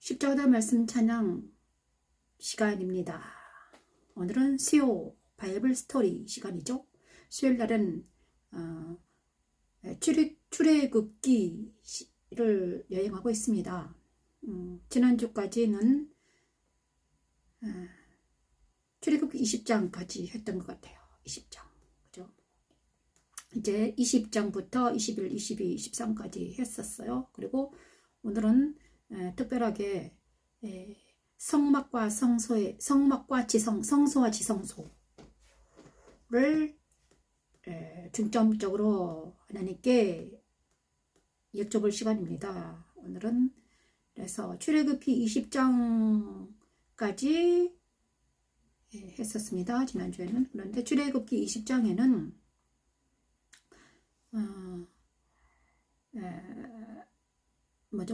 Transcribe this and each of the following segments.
십자가 말씀 찬양 시간입니다. 오늘은 수요 바이블 스토리 시간이죠. 수요일 날은 출애굽기를 여행하고 있습니다. 지난주까지는 출애굽기 20장까지 했던 것 같아요. 20장. 그죠? 이제 20장부터 21, 22, 23까지 했었어요. 그리고 오늘은 특별하게 성막과 성막과 성소와 지성소를 중점적으로 하나님께 여쭤볼 시간입니다. 오늘은 그래서 출애굽기 20장까지 했었습니다. 지난주에는. 그런데 출애굽기 20장에는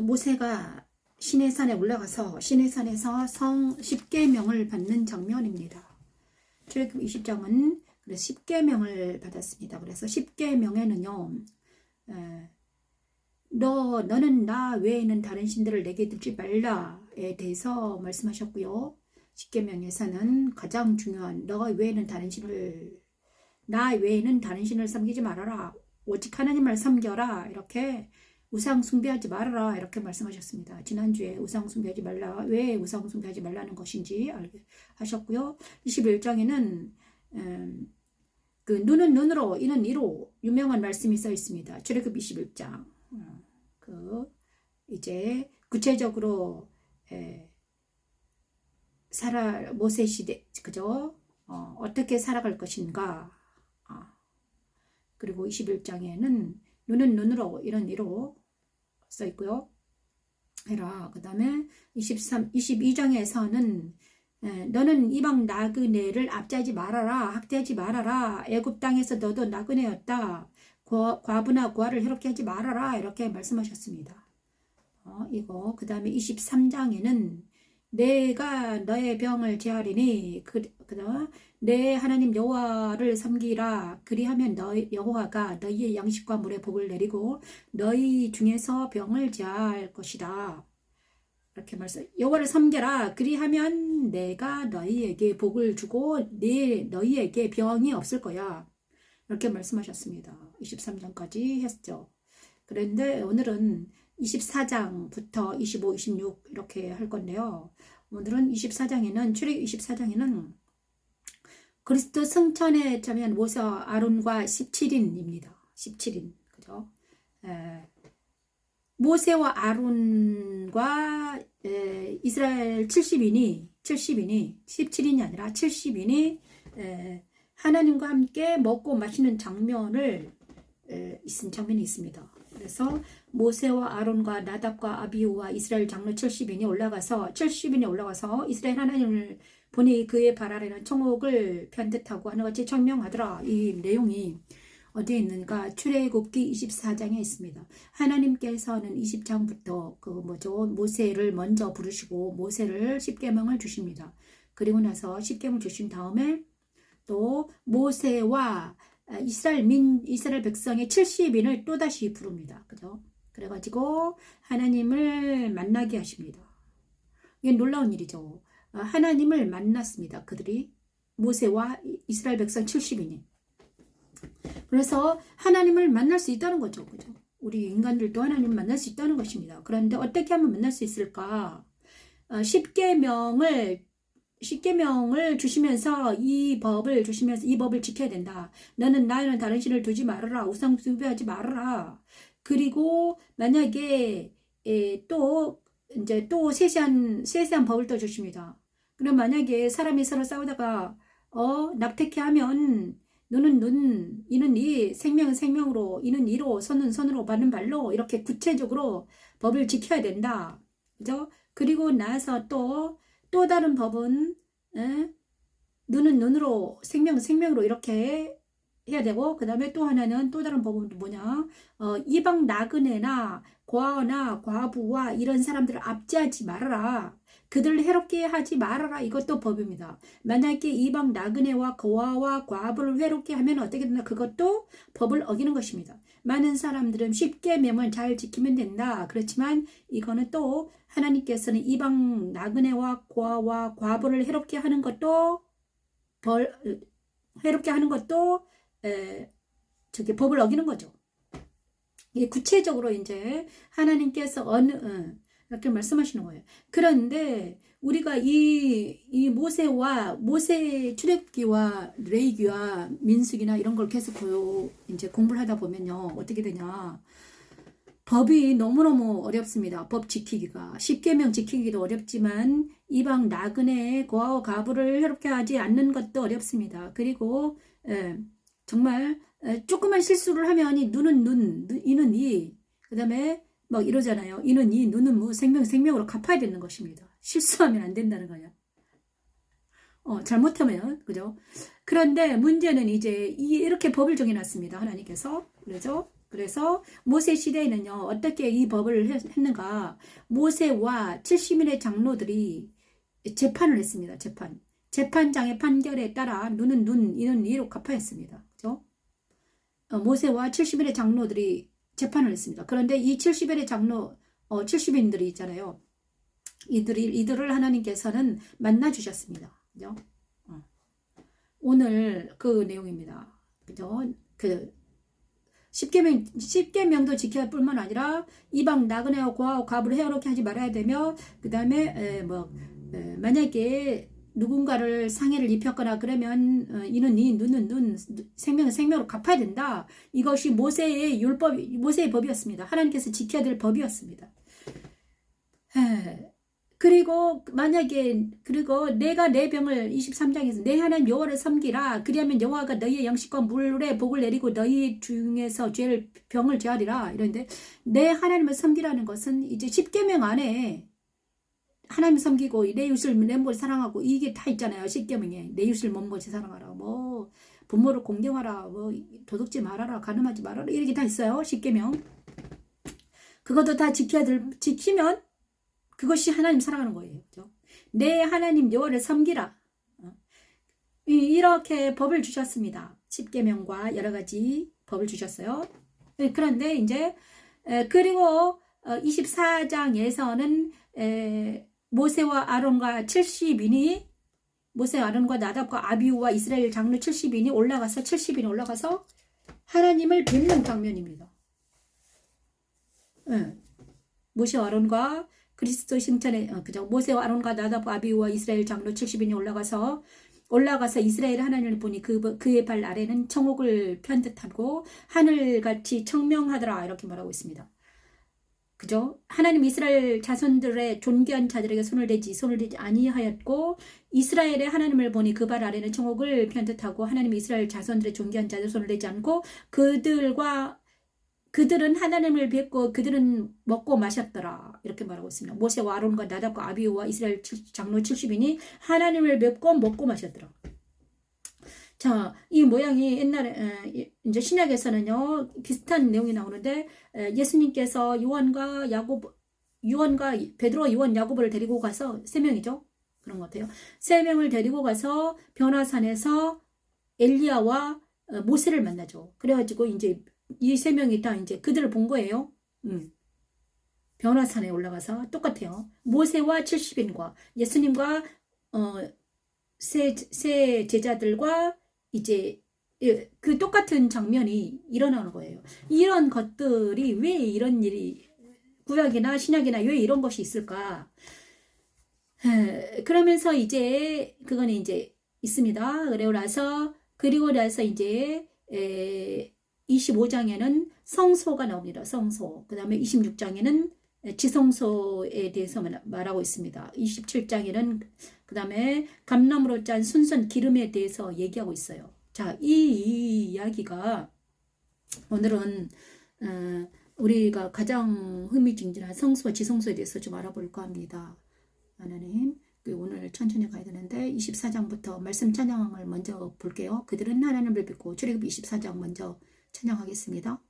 모세가 시내산에 올라가서 시내산에서 10계명을 받는 장면입니다. 출애굽기 20장은 그래서 10계명을 받았습니다. 그래서 10계명에는요, 너는 나 외에는 다른 신들을 내게 두지 말라에 대해서 말씀하셨고요. 10계명에서는 가장 중요한 나 외에는 다른 신을 섬기지 말아라. 오직 하나님을 섬겨라. 이렇게 우상 숭배하지 말아라. 이렇게 말씀하셨습니다. 지난주에 우상 숭배하지 말라. 왜 우상 숭배하지 말라는 것인지 하셨고요. 21장에는 그 눈은 눈으로 이는 이로 유명한 말씀이 써 있습니다. 출애굽 21장. 이제 구체적으로 모세 시대, 그죠? 어떻게 살아갈 것인가. 그리고 21장에는 눈은 눈으로 이런 이로 써 있고요. 해라. 그 다음에 22장에서는 너는 이방 나그네를 압제하지 말아라. 학대하지 말아라. 애굽 땅에서 너도 나그네였다. 과부나 고아를 해롭게 하지 말아라. 이렇게 말씀하셨습니다. 이거. 그 다음에 23장에는 내가 너의 병을 제하리니 내 하나님 여호와를 섬기라. 그리하면 여호와가 너희의 양식과 물에 복을 내리고 너희 중에서 병을 제할 것이다. 이렇게 말씀. 여호와를 섬겨라. 그리하면 내가 너희에게 복을 주고 너희에게 병이 없을 거야. 이렇게 말씀하셨습니다. 23장까지 했죠. 그런데 오늘은 24장부터 25, 26 이렇게 할 건데요. 오늘은 24장에는 출애굽 24장에는 그리스도 승천에 차면 모세와 아론과 17인입니다. 17인. 그죠? 모세와 아론과 이스라엘 70인이 17인이 아니라 70인이 하나님과 함께 먹고 마시는 장면이 있습니다. 그래서 모세와 아론과 나답과 아비후와 이스라엘 장로 70인이 올라가서 이스라엘 하나님을 보니 그의 발 아래는 청옥을 편듯하고 하는 같이 청명하더라. 이 내용이 어디에 있는가? 출애굽기 24장에 있습니다. 하나님께서는 20장부터 모세를 먼저 부르시고 모세를 10계명을 주십니다. 그리고 나서 10계명을 주신 다음에 또 모세와 이스라엘 백성의 70인을 또다시 부릅니다. 그죠? 그래가지고 하나님을 만나게 하십니다. 이게 놀라운 일이죠. 하나님을 만났습니다. 그들이 모세와 이스라엘 백성 70인이. 그래서 하나님을 만날 수 있다는 거죠. 그죠? 우리 인간들도 하나님을 만날 수 있다는 것입니다. 그런데 어떻게 하면 만날 수 있을까? 10계명을 주시면서 이 법을 지켜야 된다. 너는 나에는 다른 신을 두지 말아라. 우상 숭배하지 말아라. 그리고 만약에 또 세세한 법을 또 주십니다. 그럼 만약에 사람이 서로 싸우다가 낙태케 하면 눈은 눈, 이는 이, 생명은 생명으로, 이는 이로, 손은 손으로, 발은 발로 이렇게 구체적으로 법을 지켜야 된다. 그죠? 그리고 나서 또 다른 법은 눈은 눈으로 생명은 생명으로 이렇게 해야 되고 그 다음에 또 하나는 또 다른 법은 뭐냐 이방 나그네나 고아나 과부와 이런 사람들을 압제하지 말아라. 그들을 해롭게 하지 말아라. 이것도 법입니다. 만약에 이방 나그네와 고아와 과부를 해롭게 하면 어떻게 되나 그것도 법을 어기는 것입니다. 많은 사람들은 십계명을 잘 지키면 된다. 그렇지만 이거는 또 하나님께서는 이방 나그네와 고아와 과부를 해롭게 하는 것도 해롭게 하는 것도 저기 법을 어기는 거죠. 이게 구체적으로 이제 하나님께서 이렇게 말씀하시는 거예요. 그런데 우리가 이 모세 출애굽기와 레위기와 민수기나 이런 걸 계속 이제 공부를 하다 보면요, 어떻게 되냐, 법이 너무너무 어렵습니다. 법 지키기가. 십계명 지키기도 어렵지만 이방 나그네 고아와 과부를 해롭게 하지 않는 것도 어렵습니다. 그리고 정말 조그만 실수를 하면 눈은 눈, 이는 이, 그 다음에 막 이러잖아요. 이는 이, 눈은 뭐 생명으로 갚아야 되는 것입니다. 실수하면 안 된다는 거예요. 잘못하면, 그죠? 그런데 문제는 이제 이렇게 법을 정해놨습니다. 하나님께서. 그래서 모세 시대에는요, 어떻게 이 법을 했는가? 모세와 70인의 장로들이 재판을 했습니다. 재판장의 판결에 따라 눈은 눈, 이는 이로 갚아야 했습니다. 그죠? 모세와 70인의 장로들이 재판을 했습니다. 그런데 이 70인의 장로, 70인들이 있잖아요. 이들을 하나님께서는 만나 주셨습니다. 그죠? 오늘 그 내용입니다. 그죠? 십계명도 지켜야 할 뿐만 아니라 이방 나그네와 고아와 과부를 해롭게 하지 말아야 되며, 그 다음에 만약에 누군가를 상해를 입혔거나 그러면 이는 이, 눈은 눈, 생명은 생명으로 갚아야 된다. 이것이 모세의 모세의 법이었습니다. 하나님께서 지켜야 될 법이었습니다. 그리고 내가 내 병을 23장에서 내 하나님 여호와를 섬기라. 그리하면 여호와가 너희의 양식과 물에 복을 내리고 너희 중에서 병을 제하리라. 이런데 내 하나님을 섬기라는 것은 이제 십계명 안에 하나님 섬기고 내 이웃을 내 몸을 사랑하고 이게 다 있잖아요. 십계명에 내 이웃을 몸같이 사랑하라, 뭐 부모를 공경하라, 뭐 도둑질 말아라, 간음하지 말아라, 이렇게 다 있어요. 십계명. 그것도 다 지키면 그것이 하나님 사랑하는 거예요. 그죠? 내 하나님 여호와를 섬기라. 이렇게 법을 주셨습니다. 십계명과 여러 가지 법을 주셨어요. 그런데 이제 그리고 24장에서는 모세와 아론과 70인이 모세 아론과 나답과 아비후와 이스라엘 장로 70인이 올라가서 하나님을 뵙는 장면입니다. 모세와 아론과 그리스도 승천에 그죠? 모세와 아론과 나답과 아비후와 이스라엘 장로 70인이 올라가서 이스라엘 하나님을 보니 그의 발 아래는 청옥을 편 듯하고 하늘같이 청명하더라, 이렇게 말하고 있습니다. 그죠? 하나님 이스라엘 자손들의 존귀한 자들에게 손을 대지 아니하였고, 이스라엘의 하나님을 보니 그 발 아래는 청옥을 편 듯하고 하나님 이스라엘 자손들의 존귀한 자들 손을 대지 않고 그들은 하나님을 뵙고 그들은 먹고 마셨더라, 이렇게 말하고 있습니다. 모세와 아론과 나답과 아비후와 이스라엘 장로 70인이 하나님을 뵙고 먹고 마셨더라. 자, 이 모양이 옛날에 이제 신약에서는요 비슷한 내용이 나오는데, 예수님께서 베드로, 요한, 야고보를 데리고 가서, 세 명이죠. 그런 것 같아요. 세 명을 데리고 가서 변화산에서 엘리야와 모세를 만나죠. 그래가지고 이제 이 세 명이 다 이제 그들을 본 거예요. 변화산에 올라가서 똑같아요. 모세와 70인과 예수님과 세 제자들과 이제 그 똑같은 장면이 일어나는 거예요. 이런 것들이 왜 이런 일이 구약이나 신약이나 왜 이런 것이 있을까? 그러면서 이제 그거는 이제 있습니다. 그리고 나서 이제 25장에는 성소가 나옵니다. 성소. 그 다음에 26장에는 지성소에 대해서 말하고 있습니다. 27장에는 그 다음에 감람으로 짠 순선 기름에 대해서 얘기하고 있어요. 자, 이 이야기가 오늘은 우리가 가장 흥미진진한 성소와 지성소에 대해서 좀 알아볼까 합니다. 하나님, 오늘 천천히 가야 되는데 24장부터 말씀 찬양을 먼저 볼게요. 그들은 하나님을 뵙고 출애굽 24장 먼저 찬양하겠습니다.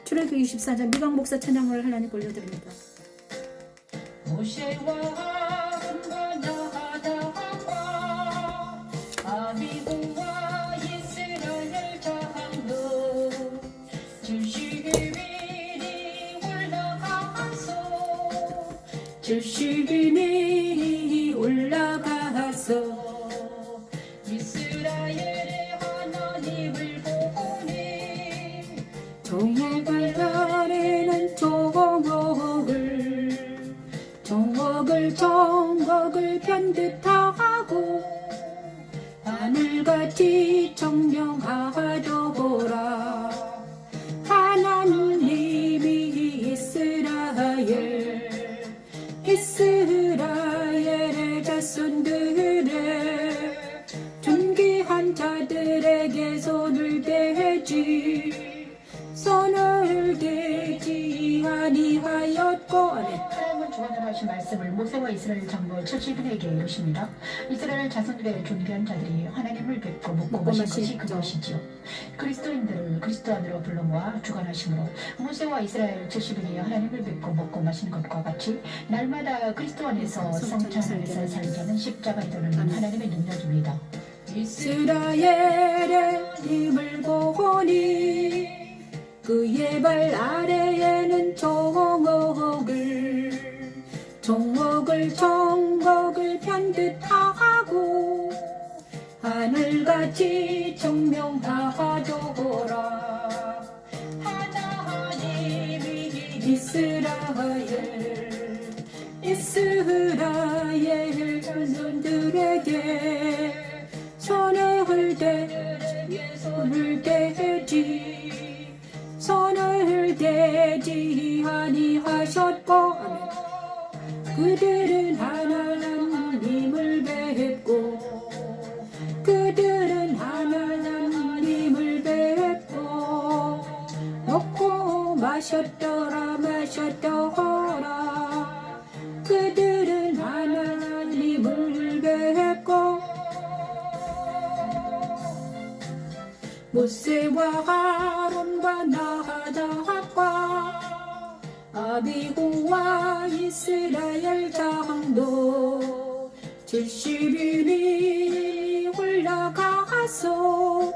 출애굽 24장 미강 목사 찬양을 하나님 올려드립니다. 모세와 아론과 나답과 아비후와 이스라엘 자손 70인이 올라가서 이스라엘의 하나님을 보니 종옥을 아래는 정옥을 편듯하고 하늘같이 청명하도라. 하나님이 이스라엘의 자손들의 존귀한 자들에게 손을 대지 아니하였고. 하나님은 주관하신 말씀을 모세와 이스라엘 장로 70인에게 이르십니다. 이스라엘 자손들의 존귀한 자들이 하나님을 뵙고 먹고 마신 것이 그것이지요. 그리스도인들을 그리스도 안으로 불러 모아 주관하심으로 모세와 이스라엘 70인이 하나님을 뵙고 먹고 마시는 것과 같이 날마다 그리스도 안에서 성찬 안에서 살자는 십자가에 도는 하나님의 능력입니다. 이스라엘의 힘을 보니 그의 발 아래에는 정옥을 편듯하고 하늘같이 청명하도라. 하나님이 이스라엘 자손들에게 손을 대지 아니하셨고. 그들은 하나님을 뵙고 먹고 마셨더라. 그들은 하나님을 뵙고 모세와 아론과 나다합과 아비후와 이스라엘 장로 70인이 올라가서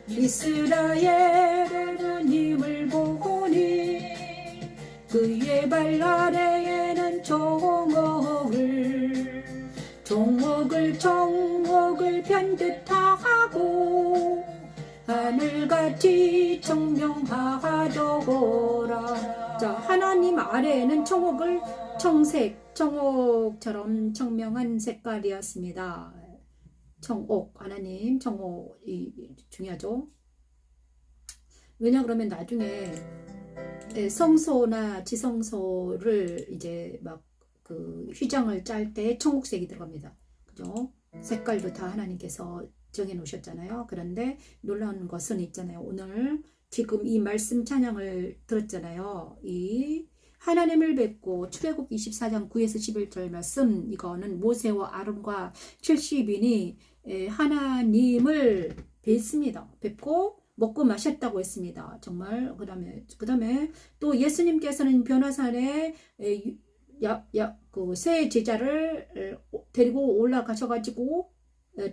이스라엘의 힘을 보니 그의 발 아래에는 정옥을 편듯하고 하늘같이 청명하도라. 자, 하나님 아래에는 청옥처럼 청명한 색깔이었습니다. 하나님 청옥이 중요하죠. 왜냐 그러면 나중에 성소나 지성소를 이제 막 그 휘장을 짤 때 청옥색이 들어갑니다. 그죠? 색깔도 다 하나님께서 정해 놓으셨잖아요. 그런데 놀라운 것은 있잖아요. 오늘 지금 이 말씀 찬양을 들었잖아요. 이 하나님을 뵙고 출애굽 24장 9에서 11절 말씀, 이거는 모세와 아론과 70인이 하나님을 뵙고 먹고 마셨다고 했습니다. 정말. 그다음에 또 예수님께서는 변화산에 그 세 제자를 데리고 올라가셔가지고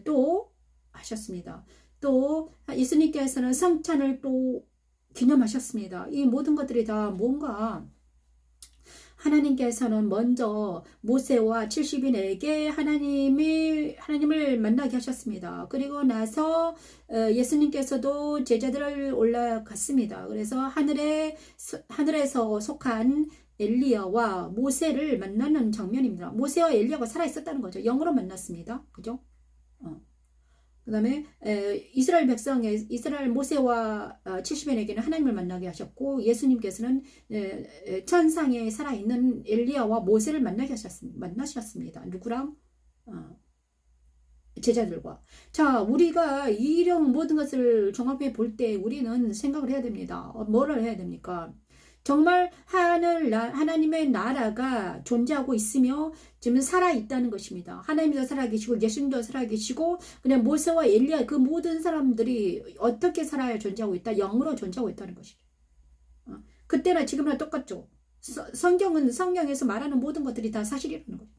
또 하셨습니다. 또 예수님께서는 성찬을 또 기념하셨습니다. 이 모든 것들이 다 뭔가 하나님께서는 먼저 모세와 70인에게 하나님을 만나게 하셨습니다. 그리고 나서 예수님께서도 제자들을 올라갔습니다. 그래서 하늘에서 속한 엘리야와 모세를 만나는 장면입니다. 모세와 엘리야가 살아있었다는 거죠. 영으로 만났습니다. 그죠? 그 다음에 이스라엘 모세와 70인에게는 하나님을 만나게 하셨고, 예수님께서는 천상에 살아있는 엘리야와 모세를 만나셨습니다. 누구랑? 제자들과. 자, 우리가 이런 모든 것을 종합해 볼 때 우리는 생각을 해야 됩니다. 뭐를 해야 됩니까? 정말 하나님의 나라가 존재하고 있으며 지금 살아있다는 것입니다. 하나님도 살아계시고 예수님도 살아계시고 그냥 모세와 엘리야 그 모든 사람들이 어떻게 살아야 존재하고 있다? 영으로 존재하고 있다는 것이죠. 그때나 지금이나 똑같죠. 성경에서 말하는 모든 것들이 다 사실이라는 거죠.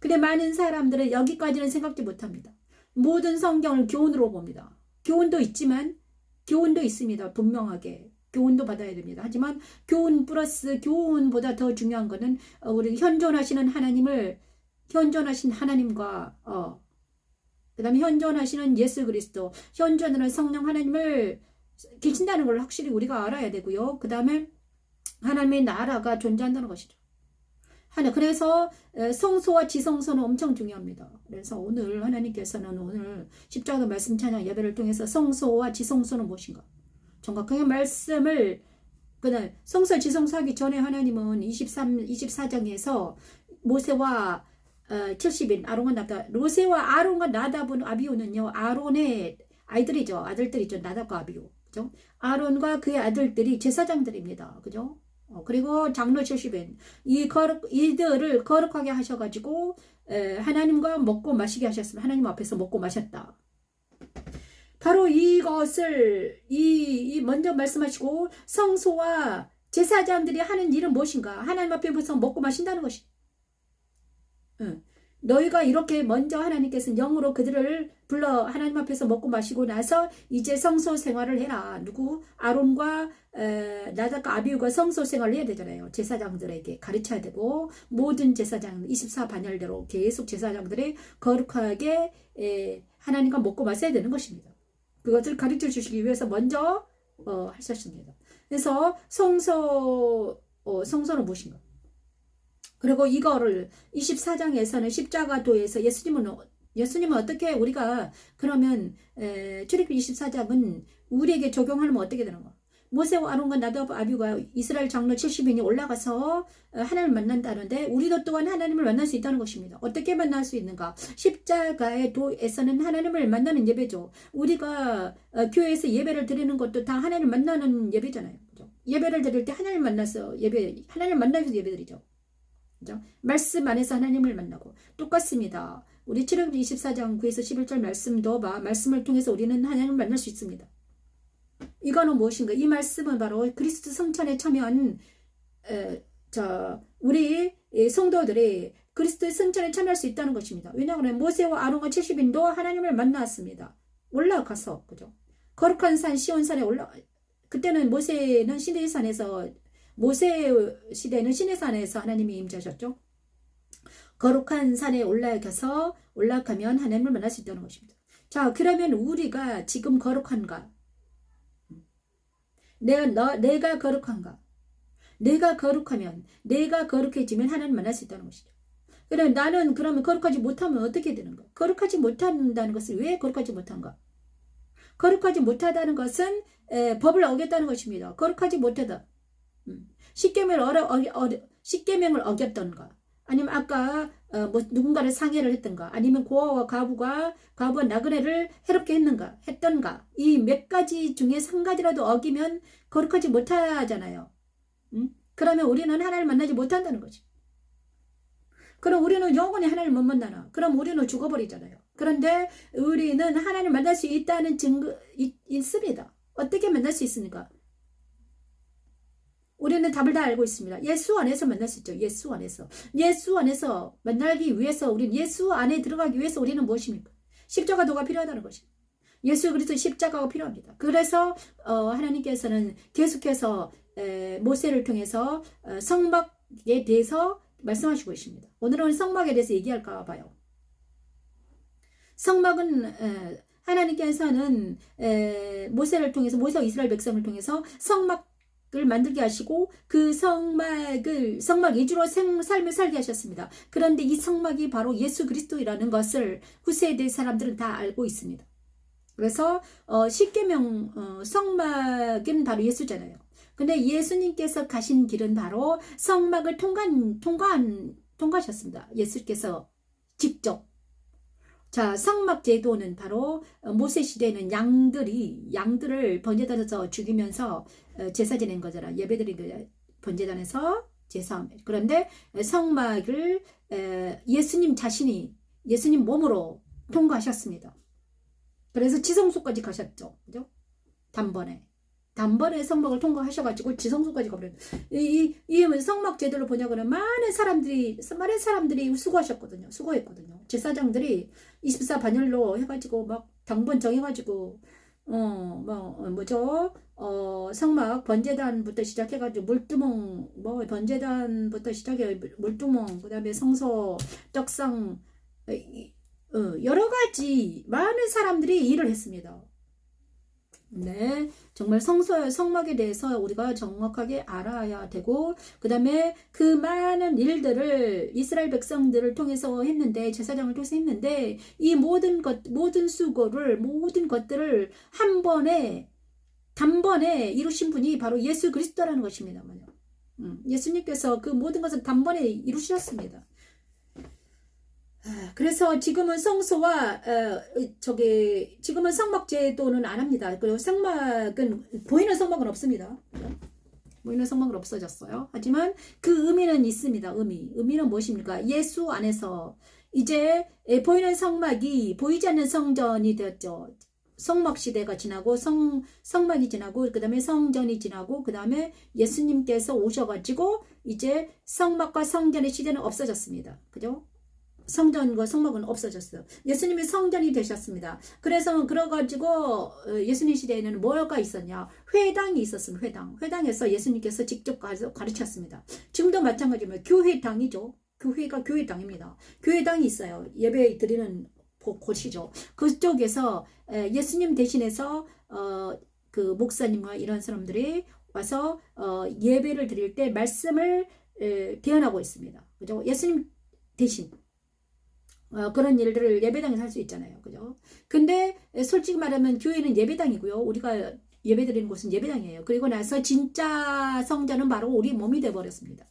근데 많은 사람들은 여기까지는 생각지 못합니다. 모든 성경을 교훈으로 봅니다. 교훈도 있습니다. 분명하게. 교훈도 받아야 됩니다. 하지만 교훈 플러스 교훈보다 더 중요한 거는 우리 현존하시는 하나님과 그 다음에 현존하시는 예수 그리스도, 현존하는 성령 하나님을 계신다는 걸 확실히 우리가 알아야 되고요. 그 다음에 하나님의 나라가 존재한다는 것이죠. 그래서 성소와 지성소는 엄청 중요합니다. 그래서 오늘 하나님께서는 오늘 십자가 말씀 찬양 예배를 통해서 성소와 지성소는 무엇인가? 정확하게 말씀을 그날 성소 지성소 하기 전에 하나님은 24장에서 모세와 70인 아론과 나답, 모세와 아론과 나답은 아비오는요 아론의 아이들이죠. 아들들이죠. 나답과 아비오. 그죠? 아론과 그의 아들들이 제사장들입니다. 그죠? 그리고 장로 70인 이들을 거룩하게 하셔가지고 하나님과 먹고 마시게 하셨습니다. 하나님 앞에서 먹고 마셨다. 바로 이것을 먼저 말씀하시고 성소와 제사장들이 하는 일은 무엇인가? 하나님 앞에서 먹고 마신다는 것이. 너희가 이렇게 먼저 하나님께서 영으로 그들을 불러 하나님 앞에서 먹고 마시고 나서 이제 성소 생활을 해라. 누구? 아론과 나답과 아비후가 성소 생활을 해야 되잖아요. 제사장들에게 가르쳐야 되고 모든 제사장 24반열대로 계속 제사장들이 거룩하게 하나님과 먹고 마셔야 되는 것입니다. 그것을 가르쳐 주시기 위해서 먼저 하셨습니다. 그래서 성소는 무엇인가? 그리고 이거를 24장에서는 십자가도에서 예수님은 어떻게 우리가 그러면 출애굽기 24장은 우리에게 적용하면 어떻게 되는가? 모세와 아론과 나답 아비후가 이스라엘 장로 70인이 올라가서 하나님을 만난다는데 우리도 또한 하나님을 만날 수 있다는 것입니다. 어떻게 만날 수 있는가? 십자가의 도에서는 하나님을 만나는 예배죠. 우리가 교회에서 예배를 드리는 것도 다 하나님을 만나는 예배잖아요. 그죠? 예배를 드릴 때 하나님을 만나서 하나님을 만나서 예배드리죠. 그죠? 말씀 안에서 하나님을 만나고 똑같습니다. 우리 출애굽기 24장 9에서 11절 말씀도 말씀을 통해서 우리는 하나님을 만날 수 있습니다. 이거는 무엇인가? 이 말씀은 바로 그리스도 성찬에 참여한 우리 성도들이 그리스도의 성찬에 참여할 수 있다는 것입니다. 왜냐하면 모세와 아론과 70인도 하나님을 만났습니다. 올라가서 그죠? 거룩한 산 시온산에 그때는 모세는 시내산에서 모세 시대는 시내산에서 하나님이 임재하셨죠. 거룩한 산에 올라가면 하나님을 만날 수 있다는 것입니다. 자, 그러면 우리가 지금 거룩한가? 내가 거룩한가? 내가 거룩하면, 내가 거룩해지면 하나님 만날 수 있다는 것이죠. 그럼 나는 그러면 거룩하지 못하면 어떻게 되는가? 거룩하지 못한다는 것은 왜 거룩하지 못한가? 거룩하지 못하다는 것은 법을 어겼다는 것입니다. 거룩하지 못하다. 십계명을 어겼던가, 아니면 아까 누군가를 상해를 했던가, 아니면 고아와 과부가 나그네를 해롭게 했던가, 이 몇 가지 중에 한 가지라도 어기면 거룩하지 못하잖아요. 그러면 우리는 하나님을 만나지 못한다는 거지. 그럼 우리는 영원히 하나님을 못 만나나? 그럼 우리는 죽어버리잖아요. 그런데 우리는 하나님을 만날 수 있다는 증거 있습니다. 어떻게 만날 수 있습니까? 우리는 답을 다 알고 있습니다. 예수 안에서 만날 수 있죠. 예수 안에서 만나기 위해서, 우리는 예수 안에 들어가기 위해서 우리는 무엇입니까? 십자가도가 필요하다는 것입니다. 예수 그리스도 십자가가 필요합니다. 그래서 하나님께서는 계속해서 모세를 통해서 성막에 대해서 말씀하시고 있습니다. 오늘은 성막에 대해서 얘기할까 봐요. 성막은 하나님께서는 모세와 이스라엘 백성을 통해서 성막을 만들게 하시고 그 성막 위주로 삶을 살게 하셨습니다. 그런데 이 성막이 바로 예수 그리스도라는 것을 후세대 사람들은 다 알고 있습니다. 그래서 십계명 성막은 바로 예수잖아요. 근데 예수님께서 가신 길은 바로 성막을 통과하셨습니다. 예수께서 직접. 자, 성막 제도는 바로 모세 시대에는 양들을 번제단에서 죽이면서 제사 지낸 거잖아. 예배드린 거잖아. 번제단에서 제사. 그런데 성막을 예수님 몸으로 통과하셨습니다. 그래서 지성소까지 가셨죠. 그죠? 단번에 성막을 통과하셔가지고 지성소까지 가버렸어요. 이 성막 제도를 보냐고는 많은 사람들이 수고했거든요. 제사장들이 24반열로 해가지고 막 당번 정해가지고 뭐죠? 성막 번제단부터 시작해가지고 물두멍, 번제단부터 시작해 물두멍, 그 다음에 성소, 떡상, 여러 가지 많은 사람들이 일을 했습니다. 네, 정말 성막에 대해서 우리가 정확하게 알아야 되고, 그 다음에 그 많은 일들을 이스라엘 백성들을 통해서 했는데, 제사장을 통해서 했는데, 이 모든 수고를, 모든 것들을 단번에 이루신 분이 바로 예수 그리스도라는 것입니다. 예수님께서 그 모든 것을 단번에 이루셨습니다. 그래서 지금은 성소와 지금은 성막 제도는 안 합니다. 그리고 보이는 성막은 없습니다. 보이는 성막은 없어졌어요. 하지만 그 의미는 있습니다. 의미는 무엇입니까? 예수 안에서 이제 보이는 성막이 보이지 않는 성전이 되었죠. 성막 시대가 지나고 성막이 지나고 그 다음에 성전이 지나고 그 다음에 예수님께서 오셔가지고 이제 성막과 성전의 시대는 없어졌습니다. 그죠? 성전과 성막은 없어졌어요. 예수님이 성전이 되셨습니다. 그래가지고 예수님 시대에는 뭐가 있었냐? 회당이 있었습니다. 회당에서 예수님께서 직접 가르쳤습니다. 지금도 마찬가지입니다. 교회당이죠. 교회가 교회당입니다. 교회당이 있어요. 예배 드리는 곳이죠. 그쪽에서 예수님 대신해서 그 목사님과 이런 사람들이 와서 예배를 드릴 때 말씀을 대언하고 있습니다. 그죠? 예수님 대신 그런 일들을 예배당에서 할 수 있잖아요. 그죠? 근데 솔직히 말하면 교회는 예배당이고요. 우리가 예배드리는 곳은 예배당이에요. 그리고 나서 진짜 성전은 바로 우리 몸이 되어버렸습니다.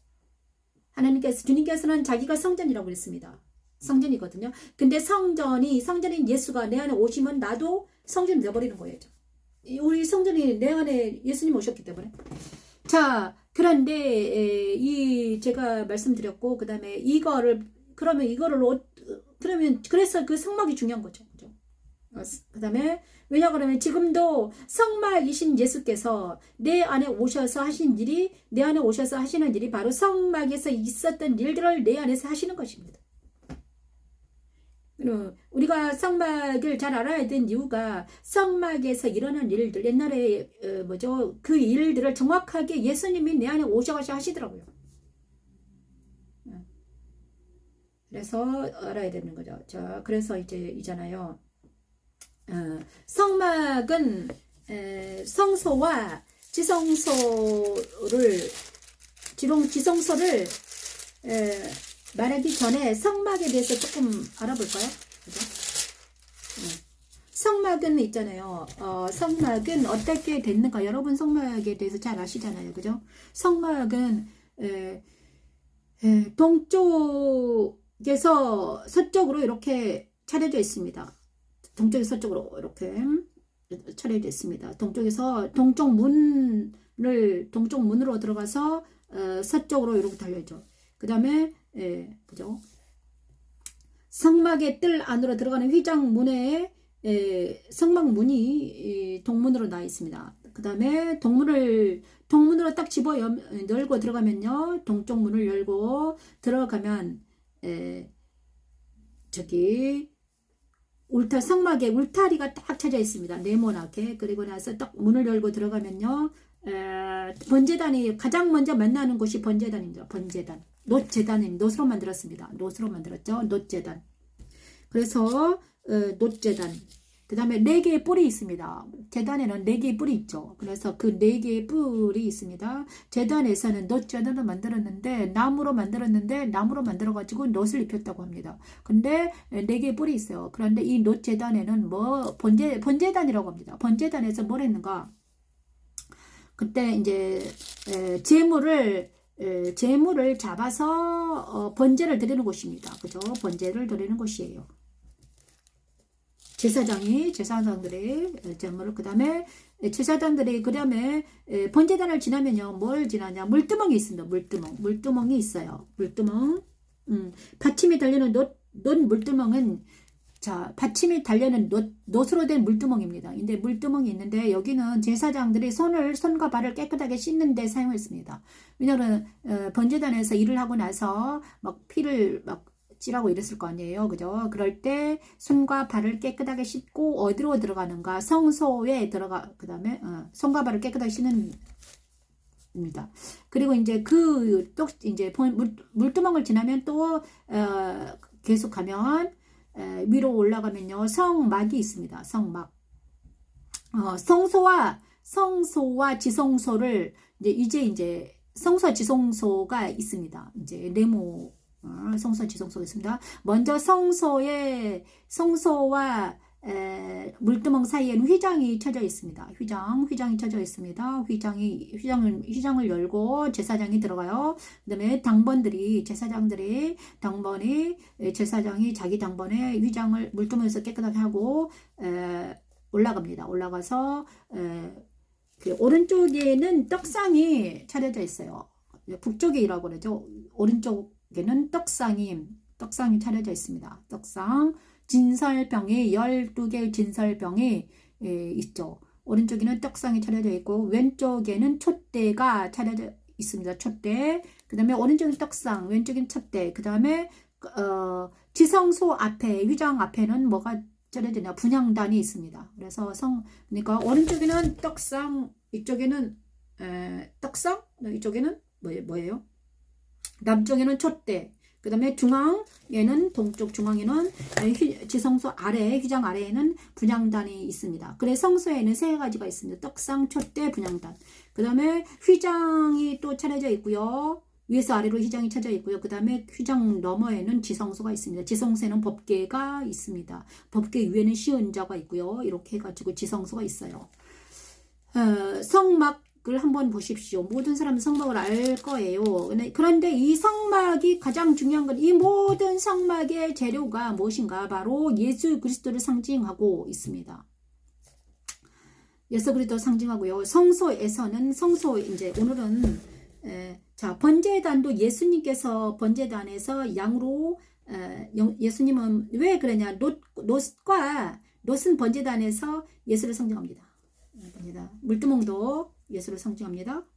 주님께서는 자기가 성전이라고 그랬습니다. 성전이거든요. 근데 성전인 예수가 내 안에 오시면 나도 성전이 되어버리는 거예요. 우리 성전이 내 안에 예수님 오셨기 때문에. 자, 그런데 제가 말씀드렸고, 그 다음에 그래서 그 성막이 중요한 거죠. 그죠? 그 다음에, 왜냐 그러면 지금도 성막이신 예수께서 내 안에 오셔서 하시는 일이 바로 성막에서 있었던 일들을 내 안에서 하시는 것입니다. 우리가 성막을 잘 알아야 되는 이유가 성막에서 일어난 일들, 옛날에 그 일들을 정확하게 예수님이 내 안에 오셔서 하시더라고요. 그래서 알아야 되는 거죠. 자, 그래서 이잖아요. 성막은 성소와 지성소를 말하기 전에 성막에 대해서 조금 알아볼까요? 그죠? 성막은 있잖아요. 성막은 어떻게 됐는가? 여러분 성막에 대해서 잘 아시잖아요. 그죠? 성막은 동쪽에서 서쪽으로 이렇게 차려져 있습니다. 동쪽에서 서쪽으로 이렇게 차려져 있습니다. 동쪽문으로 들어가서 서쪽으로 이렇게 달려있죠. 그 다음에 그죠? 성막의 뜰 안으로 들어가는 휘장문에 성막문이 동문으로 나와 있습니다. 그 다음에 동문으로 딱 집어 열고 들어가면요, 동쪽 문을 열고 들어가면 성막에 울타리가 딱 쳐져 있습니다. 네모나게. 그리고 나서 딱 문을 열고 들어가면요, 번제단이 가장 먼저 만나는 곳이 번제단입니다. 번제단. 놋으로 만들었습니다. 놋으로 만들었죠. 놋제단. 그래서 놋제단. 그 다음에 4개의 뿔이 있습니다. 제단에는 4개의 뿔이 있죠. 그래서 그 4개의 뿔이 있습니다. 제단에서는 놋제단을 나무로 만들어가지고 놋을 입혔다고 합니다. 근데 4개의 뿔이 있어요. 그런데 이 놋제단에는 번제단이라고 합니다. 번제단에서 뭘 했는가? 그때 이제 제물을 잡아서 번제를 드리는 곳입니다. 그죠? 번제를 드리는 곳이에요. 제사장들이 제물을, 그 다음에 제사장들이, 그 다음에 번제단을 지나면요, 뭘 지나냐? 물두멍이 있습니다. 물두멍이 있어요. 물두멍. 받침이 달려는 놋 물두멍은, 자, 받침이 달려는 놋으로 된 물두멍입니다. 근데 물두멍이 있는데, 여기는 제사장들이 손과 발을 깨끗하게 씻는 데 사용했습니다. 왜냐하면 번제단에서 일을 하고 나서 피를 찌라고 이랬을 거 아니에요. 그죠? 그럴 때 손과 발을 깨끗하게 씻고 어디로 들어가는가? 성소에 들어가, 그 다음에, 손과 발을 깨끗하게 씻는 입니다. 그리고 이제 또 이제 물두멍을 지나면 또, 계속 가면, 위로 올라가면요. 성막이 있습니다. 성막. 성소와 지성소를 이제 성소와 지성소가 있습니다. 이제 네모 성소와 지성소가 있습니다. 먼저 성소와 물두멍 사이에는 휘장이 쳐져 있습니다. 휘장이 쳐져 있습니다. 휘장을 열고 제사장이 들어가요. 그다음에 제사장이 자기 당번에 휘장을 물두멍에서 깨끗하게 하고 올라갑니다. 올라가서 그 오른쪽에는 떡상이 차려져 있어요. 북쪽이라고 그러죠. 오른쪽에는 떡상이 차려져 있습니다. 떡상, 진설병이 12개의 진설병이 있죠. 오른쪽에는 떡상이 차려져 있고 왼쪽에는 촛대가 차려져 있습니다. 촛대. 그 다음에 오른쪽은 떡상, 왼쪽은 촛대. 그 다음에 지성소 앞에, 휘장 앞에는 뭐가 차려지냐? 분향단이 있습니다. 그래서 그러니까 오른쪽에는 떡상, 이쪽에는 떡상, 이쪽에는 뭐예요? 남쪽에는 촛대. 그 다음에 동쪽 중앙에는 지성소 아래, 휘장 아래에는 분향단이 있습니다. 그래서 성소에는 세 가지가 있습니다. 떡상, 촛대, 분향단. 그 다음에 휘장이 또 차려져 있고요. 위에서 아래로 휘장이 쳐져 있고요. 그 다음에 휘장 너머에는 지성소가 있습니다. 지성소에는 법궤가 있습니다. 법궤 위에는 시은자가 있고요. 이렇게 해가지고 지성소가 있어요. 성막을 한번 보십시오. 모든 사람은 성막을 알 거예요. 그런데 이 성막이 가장 중요한 건 이 모든 성막의 재료가 무엇인가? 바로 예수 그리스도를 상징하고 있습니다. 예수 그리스도 상징하고요. 성소에서는 이제 오늘은 자, 번제단도 예수님께서 번제단에서 양으로 예수님은 왜 그러냐? 롯은 번제단에서 예수를 상징합니다. 물두멍도 예수를 상징합니다.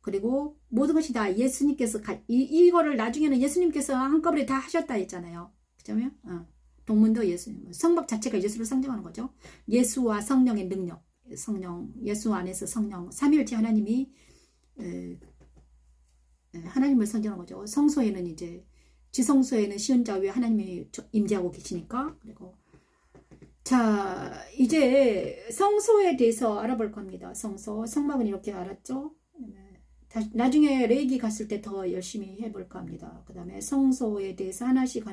그리고 모든 것이 다 예수님께서 이거를 나중에는 예수님께서 한꺼번에 다 하셨다 했잖아요. 그렇죠? 동문도 예수님, 성막 자체가 예수를 상징하는 거죠. 예수와 성령의 능력, 예수 안에서 성령, 삼위일체 하나님이 하나님을 상징하는 거죠. 성소에는 이제 지성소에는 시은자 위에 하나님이 임재하고 계시니까. 그리고 자, 이제 성소에 대해서 알아볼 겁니다. 성막은 이렇게 알았죠. 나중에 레이기 갔을 때 더 열심히 해볼까 합니다. 그 다음에 성소에 대해서 하나씩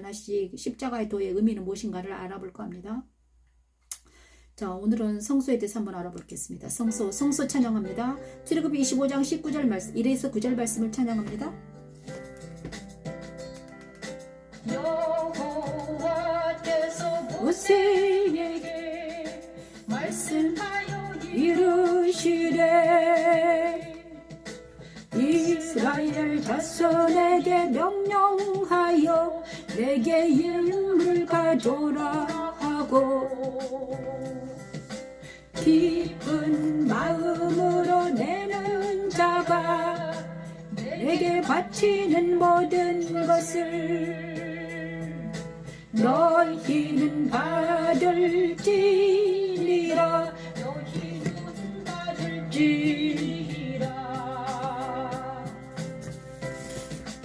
십자가의 도의 의미는 무엇인가를 알아볼까 합니다. 자, 오늘은 성소에 대해서 한번 알아보겠습니다. 성소 찬양합니다. 출애굽기 25장 19절 말씀, 1에서 9절 말씀을 찬양합니다. 여호와께서 모세에게 말씀하여 이르시되 이스라엘 자손에게 명령하여 내게 일물을 가져라 하고 기쁜 마음으로 내는 자가 내게 바치는 모든 것을 너희는 받을지니라.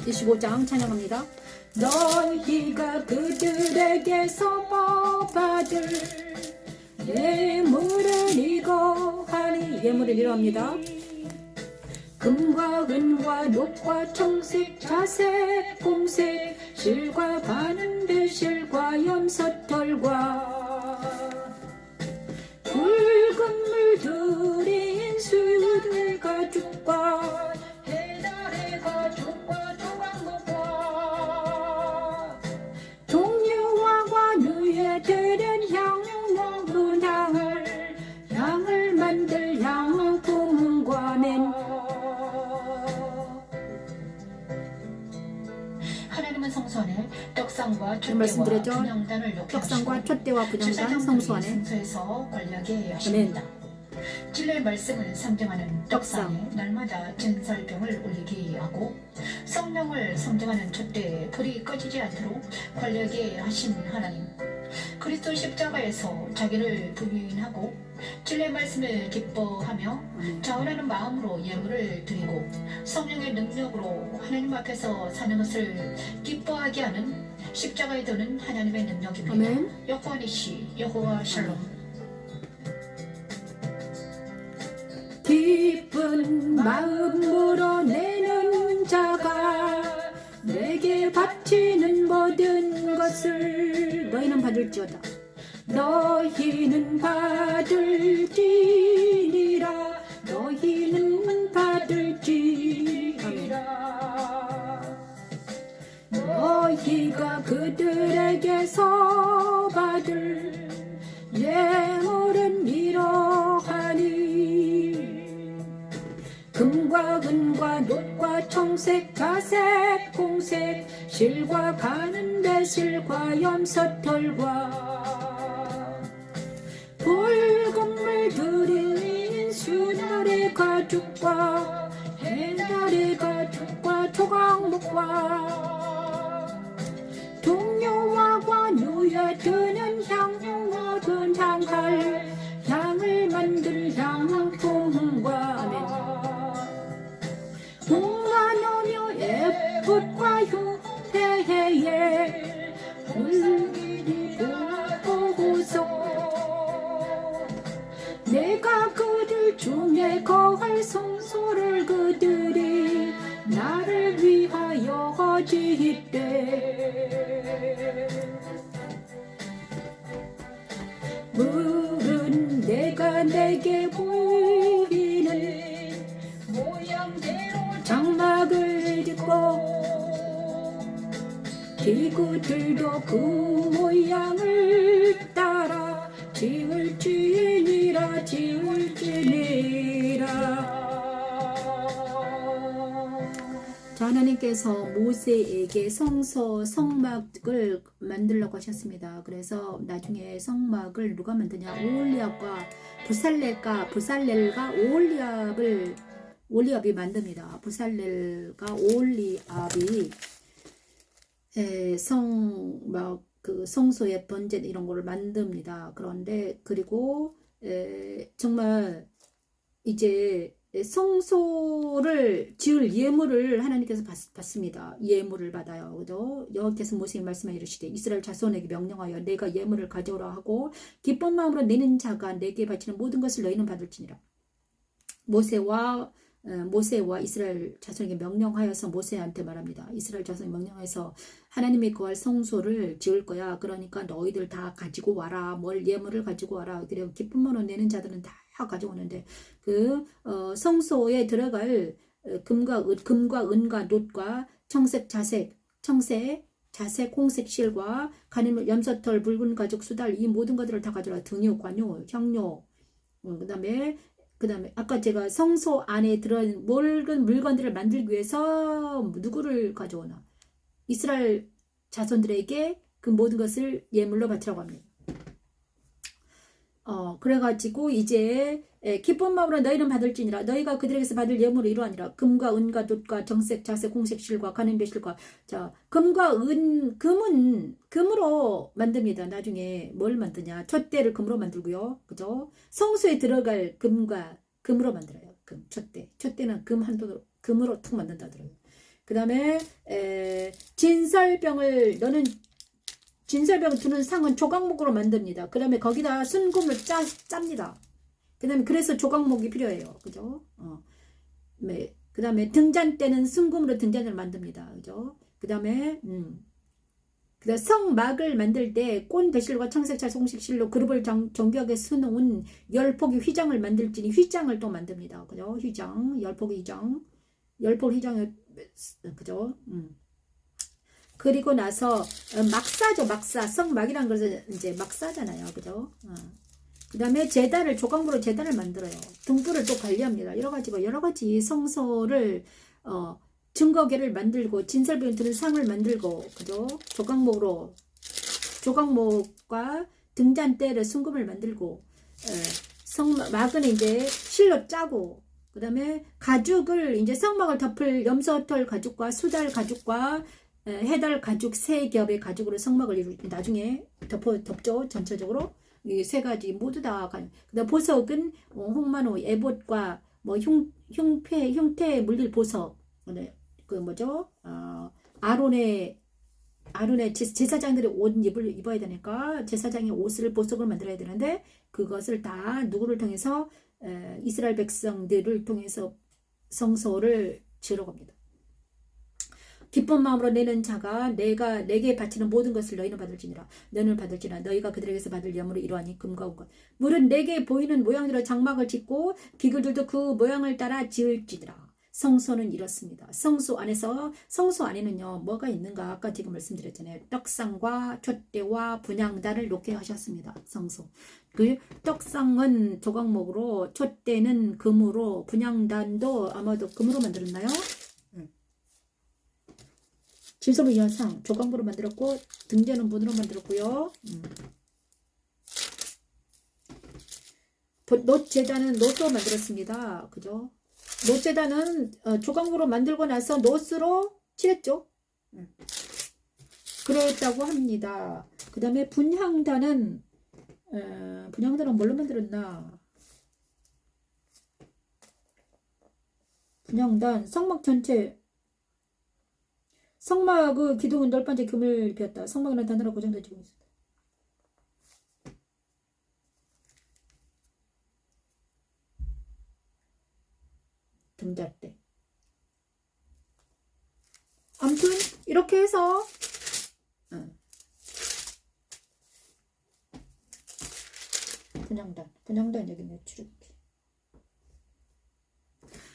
25장 찬양합니다. 너희가 그들에게서 받을 예물을 이거하니, 예물을 이러합니다. 금과 은과 녹과 청색 자색 공색 실과 가는데 실과 염소털과 붉은 물들인 수들 가죽과 해달의 가죽과 조각목과 동료와 관우에 들은 양을 만들 양품과 맨. 하나님은 성소 안에 떡상과 촛대와 말씀드렸죠? 분향단을 놓게 떡상과 하시고 촛대와 분향단 제사장들이 성소 안에. 성소에서 관리하게 하십니다. 진리의 말씀을 상징하는 떡상에 날마다 진설병을 올리게 하고 성령을 상징하는 촛대에 불이 꺼지지 않도록 관리하게 하신 하나님, 그리스도 십자가에서 자기를 부인하고 진리의 말씀을 기뻐하며 자원하는 마음으로 예물을 드리고 성령의 능력으로 하나님 앞에서 사는 것을 기뻐하게 하는 십자가에 드는 하나님의 능력입니다. 아멘. 여호와 니시, 여호와 샬롬. 기쁜 마음으로 내는 자가 내게 바치는 모든 것을 너희는 받을지어다. 너희는 받을지니라. 너희는 받을지니라. 너희가 그들에게서 받을 예물은 이러하니 금과 은과 놋과 청색 자색 공색 실과 가는데 실과 염소털과 붉은 물 들인 수달의 가죽과 해달의 가죽과 조각목과 동료와 관유에 드는 향 모든 향을 만들 향품과 아멘. 홍만오며 예쁘과 흉태에 불길이 보고서 내가 그들 중에 거할 성소를 그들이 나를 위하여 지때 물은 내가 내게 보이는 모양대로 장막을 짓고 기구들도 그 모양을 따라 지을지니라. 자, 하나님께서 모세에게 성막을 만들라고 하셨습니다. 그래서 나중에 성막을 누가 만드냐? 오홀리압과 부살렐과 오홀리압이 만듭니다. 부살렐과 오홀리압이 성소의 번제 이런 거를 만듭니다. 그런데 그리고 정말 이제 성소를 지을 예물을 하나님께서 받습니다. 예물을 받아요. 그죠? 여호와께서 모세에게 말씀하여 이르시되 이스라엘 자손에게 명령하여 내가 예물을 가져오라 하고 기쁜 마음으로 내는 자가 내게 바치는 모든 것을 너희는 받을지니라. 모세와 이스라엘 자손에게 명령하여서 모세한테 말합니다. 이스라엘 자손이 명령해서 하나님의 거할 성소를 지을 거야. 그러니까 너희들 다 가지고 와라. 예물을 가지고 와라. 그리고 기쁜 마음으로 내는 자들은 다 가져오는데 성소에 들어갈 금과 은과 놋과 청색 자색 홍색 실과 가니면 염소털 붉은 가죽 수달 이 모든 것들을 다 가져라. 등유 관유 향료 그다음에 아까 제가 성소 안에 들어있는 모든 물건들을 만들기 위해서 누구를 가져오나? 이스라엘 자손들에게 그 모든 것을 예물로 바치라고 합니다. 그래가지고 이제 기쁜 마음으로 너희는 받을지니라. 너희가 그들에게서 받을 예물이 이러하니라. 금과 은과 놋과 정색 자색 홍색 실과 가는배 실과. 자, 금과 금은 금으로 만듭니다. 나중에 뭘 만드냐? 촛대를 금으로 만들고요. 그죠? 성소에 들어갈 금으로 만들어요. 촛대는 금으로 툭 만든다더라고요. 그 다음에 진설병을 두는 상은 조각목으로 만듭니다. 그 다음에 거기다 순금을 짭니다. 그 다음에 그래서 조각목이 필요해요. 그죠? 그 다음에 등잔대는 순금으로 등잔을 만듭니다. 그죠? 그 다음에 성막을 만들 때 꼰배실과 청색찰 송식실로 그룹을 정교하게 수놓은 열폭의 휘장을 만들지니 휘장을 또 만듭니다. 그죠? 열폭의 휘장, 그죠? 그리고 나서 막사죠. 성막이라는 것은 이제 막사잖아요. 그죠? 그 다음에 조각으로 제단을 만들어요. 등불을 또 관리합니다. 여러 가지 성소를 증거계를 만들고 진설병을 드는 상을 만들고 그죠? 조각목과 등잔대를 순금을 만들고 막은 이제 실로 짜고, 그 다음에 가죽을 이제 성막을 덮을 염소털 가죽과 수달 가죽과 해달 가죽 세 겹의 가죽으로 성막을 나중에 덮죠. 전체적으로 이 세 가지 모두 다. 그다음 보석은 홍마노 에봇과 뭐 흉태 물릴 보석, 그 뭐죠? 아론의 제사장들이 옷 입어야 되니까 제사장의 옷을 보석을 만들어야 되는데 그것을 다 누구를 통해서 이스라엘 백성들을 통해서 성소를 지으러 갑니다. 기쁜 마음으로 내는 자가 내게 바치는 모든 것을 너희는 받을지니라. 너희는 받을지나 너희가 그들에게서 받을 염으로 이러하니 금과 은과 물은 내게 보이는 모양대로 장막을 짓고 기글들도 그 모양을 따라 지을지니라. 성소는 이렇습니다. 성소 안에는요 뭐가 있는가? 아까 지금 말씀드렸잖아요. 떡상과 촛대와 분향단을 놓게 하셨습니다. 성소. 그 떡상은 조각목으로, 촛대는 금으로, 분향단도 아마도 금으로 만들었나요? 진섭을 위한 상 조각으로 만들었고 등재는 문으로 만들었고요. 놋 제단은 놋으로 만들었습니다. 그죠? 놋 제단은 조각으로 만들고 나서 놋으로 칠했죠. 그랬다고 합니다. 그 다음에 분향단은 뭘로 만들었나? 분향단 성막 전체, 성막의 기둥은 널빤지 금을 비었다. 성막은 단으로 고정되어 있었다. 등잣대. 아무튼 이렇게 해서 분향단 여기 내추르기.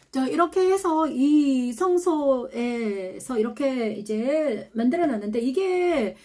자, 이렇게 해서 이 성소에서 이렇게 이제 만들어 놨는데 이게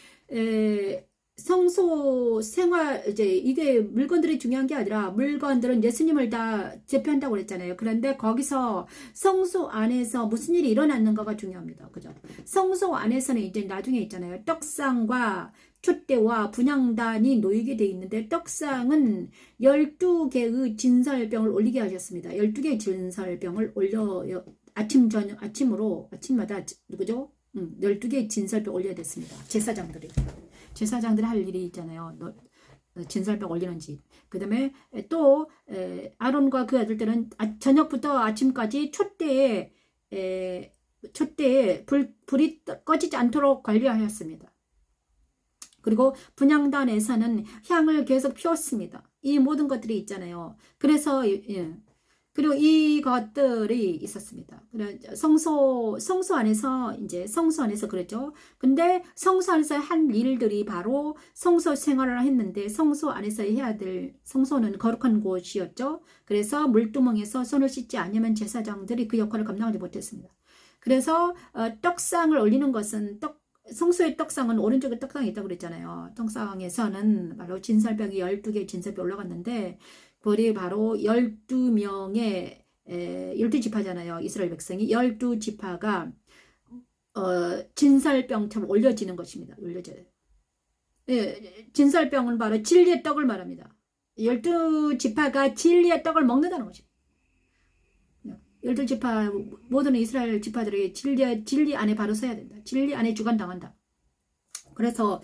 성소 생활, 이제 이게 물건들이 중요한 게 아니라 물건들은 예수님을 다 대표한다고 그랬잖아요. 그런데 거기서 성소 안에서 무슨 일이 일어났는가가 중요합니다. 그죠? 성소 안에서는 이제 나중에 있잖아요. 떡상과 촛대와 분향단이 놓이게 돼 있는데 떡상은 12개의 진설병을 올리게 하셨습니다. 12개의 진설병을 올려요. 아침마다 그죠? 12개의 진설병 올려야 됐습니다. 제사장들이 할 일이 있잖아요. 진설병 올리는 집. 그 다음에 또 아론과 그 아들들은 저녁부터 아침까지 촛대에 불이 꺼지지 않도록 관리하였습니다. 그리고 분향단에서는 향을 계속 피웠습니다. 이 모든 것들이 있잖아요. 그래서 그리고 이것들이 있었습니다. 성소 안에서 그랬죠. 근데 성소 안에서 한 일들이 바로 성소 생활을 했는데 성소 안에서 해야 될, 성소는 거룩한 곳이었죠. 그래서 물두멍에서 손을 씻지 않으면 제사장들이 그 역할을 감당하지 못했습니다. 그래서 떡상을 올리는 것은 성소의 떡상은 오른쪽에 떡상이 있다고 그랬잖아요. 떡상에서는 바로 진설병이 12개 진설병이 올라갔는데 그리 바로 12명의 12지파잖아요. 이스라엘 백성이 12지파가 진설병처럼 올려지는 것입니다. 올려져요. 진설병은 바로 진리의 떡을 말합니다. 12지파가 진리의 떡을 먹는다는 것입니다. 12지파 모든 이스라엘 지파들이 진리 안에 바로 서야 된다. 진리 안에 주관당한다. 그래서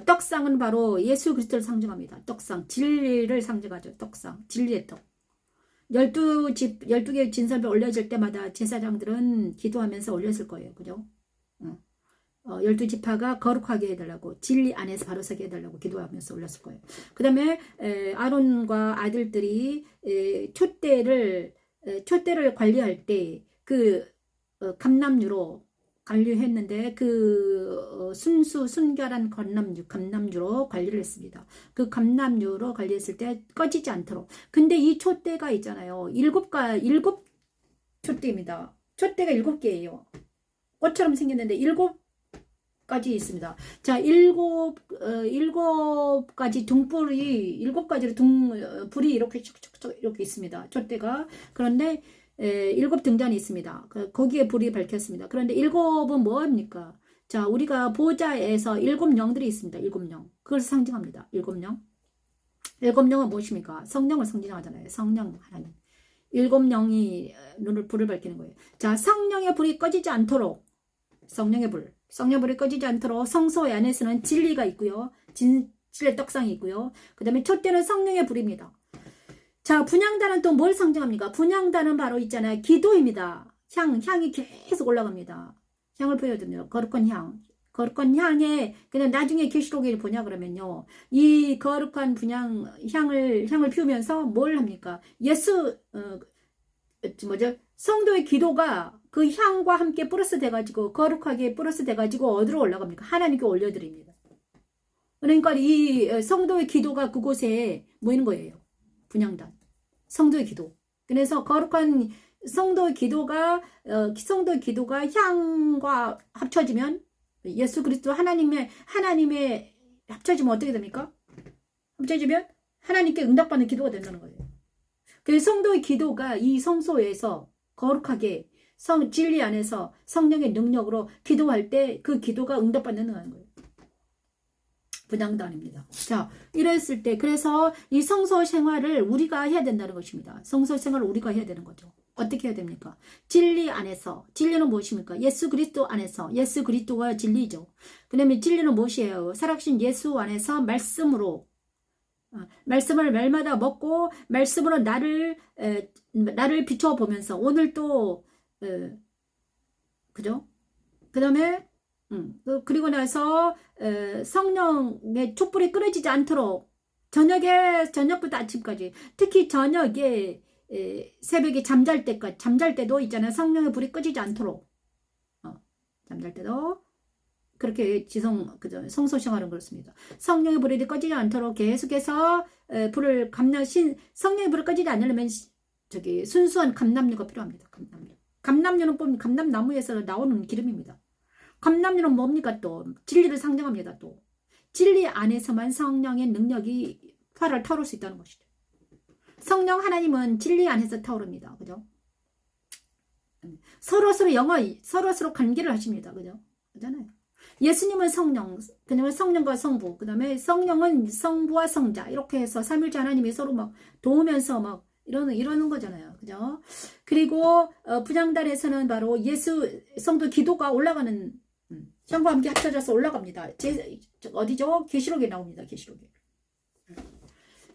떡상은 바로 예수 그리스도를 상징합니다. 떡상, 진리를 상징하죠. 떡상, 진리의 떡. 12개의 진설병 올려질 때마다 제사장들은 기도하면서 올렸을 거예요. 그죠? 12지파가 거룩하게 해달라고, 진리 안에서 바로 서게 해달라고 기도하면서 올렸을 거예요. 그 다음에 아론과 아들들이 촛대를 관리할 때 그 감람유로 관리했는데 그 순결한 감람유로 관리를 했습니다. 그 감람유로 관리했을 때 꺼지지 않도록. 근데 이 촛대가 있잖아요. 7 촛대입니다. 촛대가 7개예요. 꽃처럼 생겼는데 7가지 있습니다. 자, 7가지 등불이, 7가지로 불이 이렇게 촉촉촉 이렇게 있습니다. 촛대가. 그런데 7 등잔이 있습니다. 거기에 불이 밝혔습니다. 그런데 7은 뭐합니까? 자, 우리가 보좌에서 7 영들이 있습니다. 7 영. 그걸 상징합니다. 7 영. 일곱 영은 무엇입니까? 성령을 상징하잖아요. 성령 하나님. 일곱 영이 불을 밝히는 거예요. 자, 성령의 불이 꺼지지 않도록 성령의 불이 꺼지지 않도록 성소 안에서는 진리가 있고요. 진실의 떡상이 있고요. 그 다음에 첫째는 성령의 불입니다. 자, 분향단은 또 뭘 상징합니까? 분향단은 바로 있잖아요. 기도입니다. 향이 계속 올라갑니다. 향을 보여드립니다. 거룩한 향. 거룩한 향에 그냥 나중에 계시록에 보냐 그러면요. 이 거룩한 분향 향을 피우면서 뭘 합니까? 성도의 기도가 그 향과 함께 플러스 돼가지고 거룩하게 플러스 돼가지고 어디로 올라갑니까? 하나님께 올려드립니다. 그러니까 이 성도의 기도가 그곳에 모이는 거예요. 분향단. 성도의 기도. 그래서 거룩한 성도의 기도가 향과 합쳐지면 예수 그리스도 하나님의 합쳐지면 어떻게 됩니까? 합쳐지면 하나님께 응답받는 기도가 된다는 거예요. 그래서 성도의 기도가 이 성소에서 거룩하게 진리 안에서 성령의 능력으로 기도할 때 그 기도가 응답받는다는 거예요. 분향단입니다. 자, 이랬을 때 그래서 이 성소 생활을 우리가 해야 된다는 것입니다. 성소 생활을 우리가 해야 되는 거죠. 어떻게 해야 됩니까? 진리 안에서. 진리는 무엇입니까? 예수 그리스도 안에서. 예수 그리스도가 진리죠. 그 다음에 진리는 무엇이에요? 살아계신 예수 안에서 말씀으로 말씀을 날마다 먹고 말씀으로 나를 비춰보면서 오늘 또 그죠? 그 다음에 그리고 나서 성령의 촛불이 끊어지지 않도록 저녁부터 아침까지 특히 저녁에 새벽에 잠잘 때도 있잖아요. 성령의 불이 꺼지지 않도록 잠잘 때도 그렇게 성소 생활은 그렇습니다. 성령의 불이 꺼지지 않도록 계속해서 성령의 불을 꺼지지 않으려면 순수한 감람류가 필요합니다. 감람류는 감람나무에서 나오는 기름입니다. 감람류는 뭡니까? 또 진리를 상징합니다. 또 진리 안에서만 성령의 능력이 활을 타오를 수 있다는 것이죠. 성령 하나님은 진리 안에서 타오릅니다. 그죠? 서로 관계를 하십니다. 그죠? 그잖아요. 예수님은 성령, 그다음에 성령과 성부, 그다음에 성령은 성부와 성자 이렇게 해서 삼위일체 하나님이 서로 막 도우면서 막 이러는 거잖아요. 그죠? 그리고 분향단에서는 바로 성도 기도가 올라가는 향과 함께 합쳐져서 올라갑니다. 어디죠? 계시록에 나옵니다. 계시록에.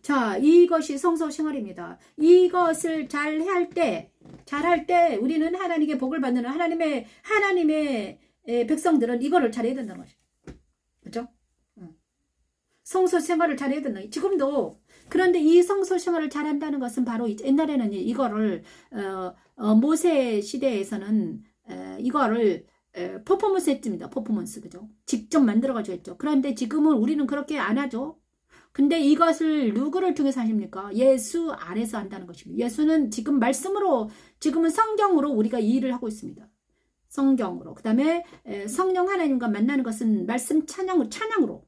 자, 이것이 성소 생활입니다. 이것을 잘할 때 우리는 하나님께 복을 받는 하나님의 백성들은 이거를 잘해야 된다는 것이죠. 그죠? 성소 생활을 잘해야 된다. 지금도 그런데 이 성소 생활을 잘한다는 것은 바로 옛날에는 이거를 모세 시대에서는 이거를 퍼포먼스 했습니다. 퍼포먼스. 그죠? 직접 만들어가지고 했죠. 그런데 지금은 우리는 그렇게 안 하죠. 근데 이것을 누구를 통해서 하십니까? 예수 안에서 한다는 것입니다. 예수는 지금 지금은 성경으로 우리가 이 일을 하고 있습니다. 성경으로. 그 다음에 성령 하나님과 만나는 것은 말씀 찬양으로.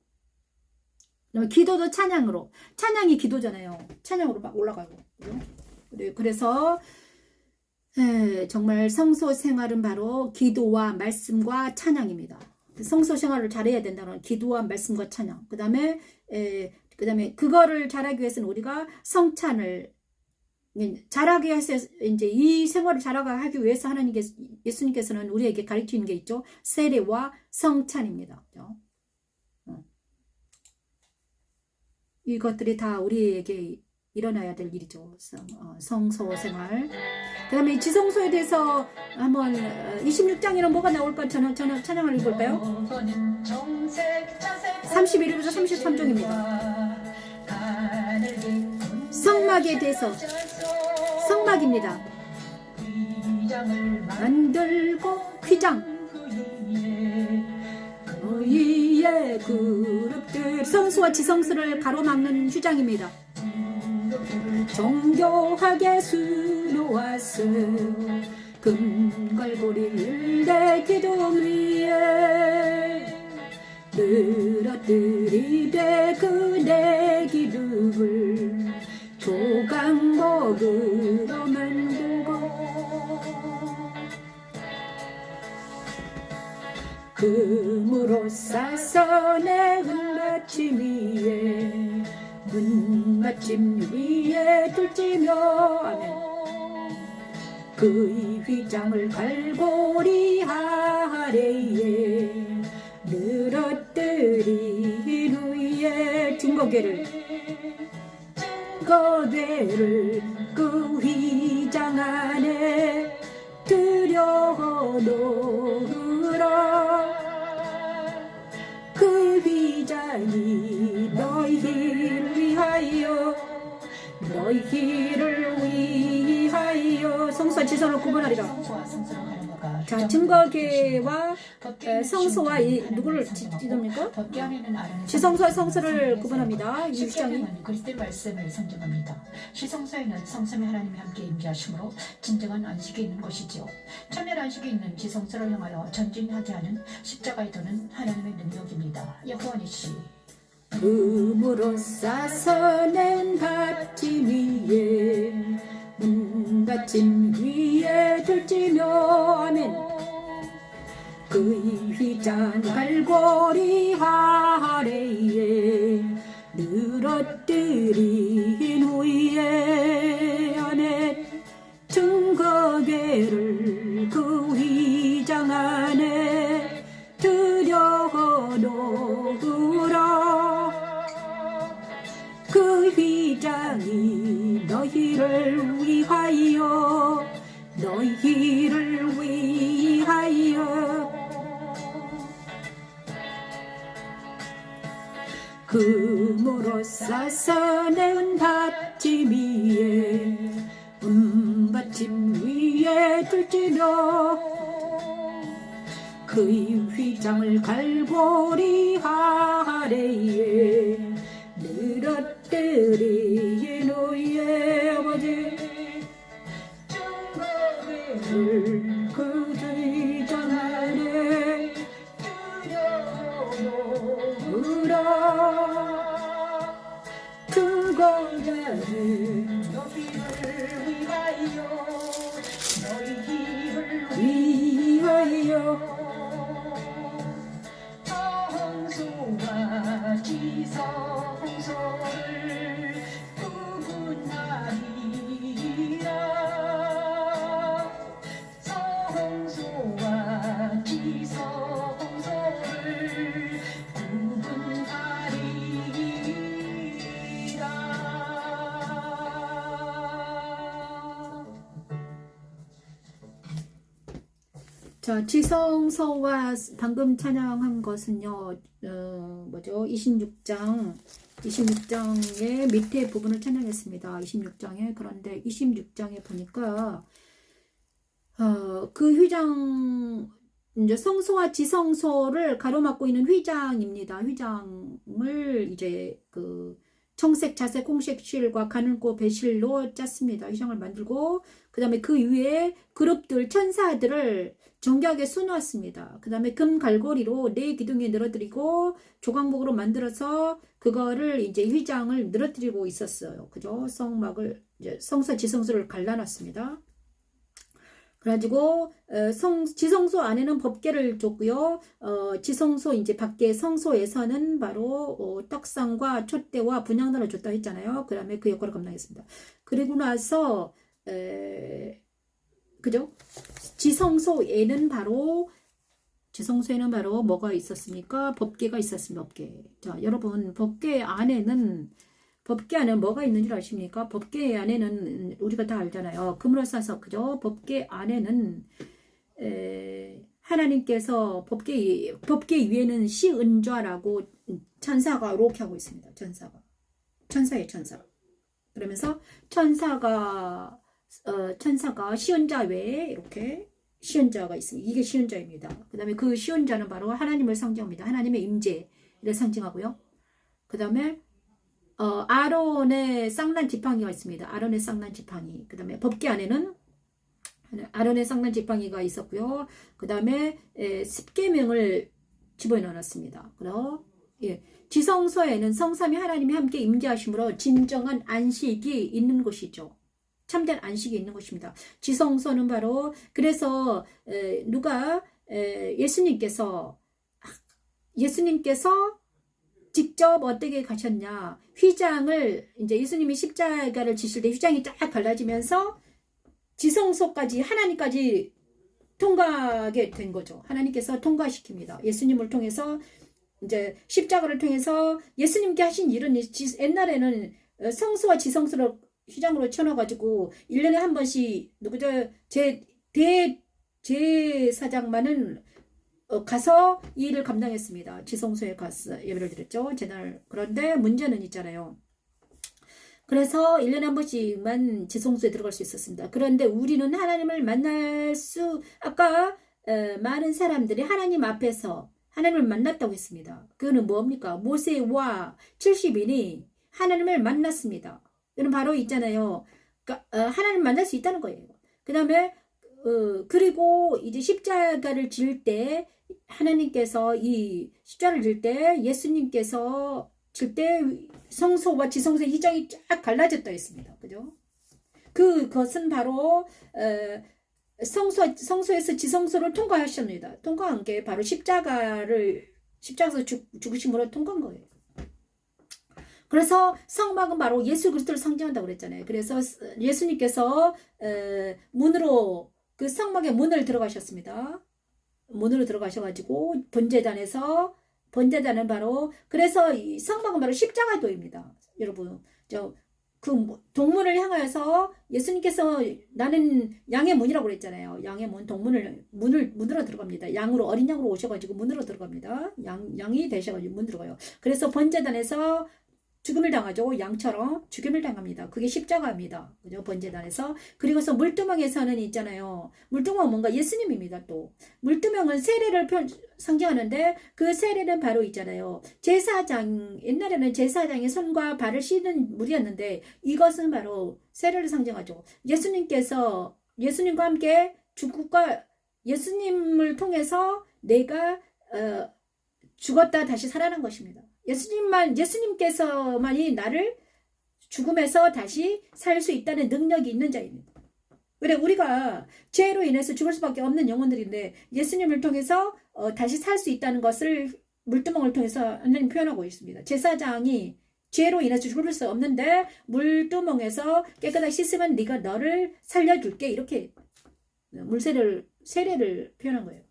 기도도 찬양으로. 찬양이 기도잖아요. 찬양으로 막 올라가고. 그래서 정말 성소 생활은 바로 기도와 말씀과 찬양입니다. 성소 생활을 잘해야 된다는 기도와 말씀과 찬양. 그 다음에 그거를 잘하기 위해서는 우리가 성찬을 잘하게 해서 이제 이 생활을 잘하기 위해서 예수님께서는 우리에게 가르치는 게 있죠. 세례와 성찬입니다. 그렇죠? 이것들이 다 우리에게 일어나야 될 일이죠. 성소 생활. 그 다음에 지성소에 대해서 한번 26장에는 뭐가 나올까 찬양을 읽을까요? 31일부터 33장입니다. 성막에 대해서 성막입니다. 만들고 휘장 너희의 그룹들 성수와 지성수를 가로막는 휘장입니다. 정교하게 수놓았어 금갈고리를 내 기둥 위에 늘어뜨리되 그내 기름을 조각목으로 만들고 금으로 싸서 내 은받침 위에 은받침 위에 둘지며 아멘. 그의 휘장을 갈고리 아래에 늘어뜨린 후에 증거궤를 그 휘장 안에 들여놓으라. 그 휘장이 너희를 위하여 성소와 지성을 구분하리라. 성소와 성소로 가는 거가 자, 증거궤와 성소와 누구를 지정합니까? 법궤 안에는 아론의 지성소와 성소를 구분합니다. 이 휘장이. 17장은 그리스도의 말씀을 상징합니다. 지성소에는 성삼위 하나님이 함께 임재하심으로 진정한 안식이 있는 곳이지요. 천년 안식이 있는 지성소를 향하여 전진하게 하는 십자가의 도는 하나님의 능력입니다. 여호와니시 금으로 싸서 낸 받침 위에 문받침 위에 둘지며 아멘. 그의 휘장 갈고리 아래에 늘어뜨린 후에 아멘. 증거궤를 그 휘장 안에 들여놓으라. 그 휘장이 너희를 위하여 금으로 싸서 낸 받침 위에 은받침 위에 둘지며 그의 휘장을 갈고리 아래에 늘어뜨린 후에 아버지 증거궤를 그 휘장 안에 들여놓으라. 증거궤를 너희를 위하여 성소와 지성소를 구분하리라. 성소와 지성소를 구분하리라. 자, 지성소와 방금 찬양한 것은요, 26장의 밑에 부분을 찬양했습니다. 26장에. 그런데 26장에 보니까, 그 휘장, 이제 성소와 지성소를 가로막고 있는 휘장입니다. 휘장을 이제 청색, 자색, 홍색 실과 가는고 배실로 짰습니다. 휘장을 만들고, 그 다음에 그 위에 그룹들, 천사들을 정교하게 수놓았습니다. 그 다음에 금 갈고리로 네 기둥에 늘어뜨리고 조각목으로 만들어서 그거를 이제 휘장을 늘어뜨리고 있었어요. 그죠? 성막을, 이제 성소, 지성소를 갈라놨습니다. 그래가지고, 지성소 안에는 법궤를 줬고요. 지성소, 이제 밖에 성소에서는 바로, 떡상과 촛대와 분향단을 줬다 했잖아요. 그 다음에 그 역할을 감당했습니다. 그리고 나서, 그죠? 지성소에는 바로 뭐가 있었습니까? 법궤가 있었습니다. 법궤. 자, 여러분, 법궤 안에는 뭐가 있는 줄 아십니까? 법궤 안에는 우리가 다 알잖아요. 금으로 싸서, 그죠? 법궤 안에는 하나님께서 법궤 위에는 시은좌라고 천사가 이렇게 하고 있습니다. 천사예요, 천사. 그러면서 천사가 시은좌 외에 이렇게 시은좌가 있습니다. 이게 시은좌입니다. 그 다음에 그 시은좌는 바로 하나님을 상징합니다. 하나님의 임재를 상징하고요. 그 다음에 아론의 쌍난 지팡이가 있습니다. 아론의 쌍난 지팡이. 그 다음에 법궤 안에는 아론의 쌍난 지팡이가 있었고요. 그 다음에 10계명을 집어넣어놨습니다. 지성소에는 성삼위 하나님이 함께 임재하심으로 진정한 안식이 있는 곳이죠. 참된 안식이 있는 것입니다. 지성소는 바로 그래서 예수님께서 직접 어떻게 가셨냐. 휘장을, 이제 예수님이 십자가를 지실 때 휘장이 쫙 갈라지면서 지성소까지, 하나님까지 통과하게 된 거죠. 하나님께서 통과시킵니다. 예수님을 통해서, 이제 십자가를 통해서 예수님께 하신 일은 옛날에는 성소와 지성소를 휘장으로 쳐넣어가지고 1년에 한 번씩 누구죠? 제사장만은 가서 이 일을 감당했습니다. 지성소에 가서 예배를 드렸죠. 제날. 그런데 문제는 있잖아요. 그래서 1년에 한 번씩만 지성소에 들어갈 수 있었습니다. 그런데 우리는 하나님을 만날 수, 아까 많은 사람들이 하나님 앞에서 하나님을 만났다고 했습니다. 그거는 뭡니까? 모세와 70인이 하나님을 만났습니다. 이건 바로 있잖아요. 그러니까 하나님을 만날 수 있다는 거예요. 그 다음에 그리고 이제 십자가를 질 때 하나님께서 이 십자가를 질 때 예수님께서 질 때 성소와 지성소의 휘장이 쫙 갈라졌다 했습니다. 그죠? 그것은 바로 성소에서 지성소를 통과하셨습니다. 통과한 게 바로 십자가에서 죽으심으로 통과한 거예요. 그래서 성막은 바로 예수 그리스도를 상징한다고 그랬잖아요. 그래서 예수님께서 문으로 그 성막의 문을 들어가셨습니다. 문으로 들어가셔가지고 번제단은 바로, 그래서 이 성막은 바로 십자가도입니다. 여러분, 그 동문을 향하여서 예수님께서 나는 양의 문이라고 그랬잖아요. 양의 문, 문으로 들어갑니다. 어린 양으로 오셔가지고 문으로 들어갑니다. 양이 되셔가지고 문 들어가요. 그래서 번제단에서 죽음을 당하죠. 양처럼 죽음을 당합니다. 그게 십자가입니다. 그죠? 번제단에서. 그리고서 물두멍에서는 있잖아요. 물두멍은 뭔가 예수님입니다. 또 물두멍은 세례를 상징하는데 그 세례는 바로 있잖아요. 옛날에는 제사장이 손과 발을 씻는 물이었는데 이것은 바로 세례를 상징하죠. 예수님과 함께 예수님을 통해서 내가 죽었다 다시 살아난 것입니다. 예수님께서만이 나를 죽음에서 다시 살 수 있다는 능력이 있는 자입니다. 그래, 우리가 죄로 인해서 죽을 수밖에 없는 영혼들인데 예수님을 통해서 다시 살 수 있다는 것을 물두멍을 통해서 하나님 표현하고 있습니다. 제사장이 죄로 인해서 죽을 수 없는데 물두멍에서 깨끗하게 씻으면 네가 너를 살려줄게, 이렇게 세례를 표현한 거예요.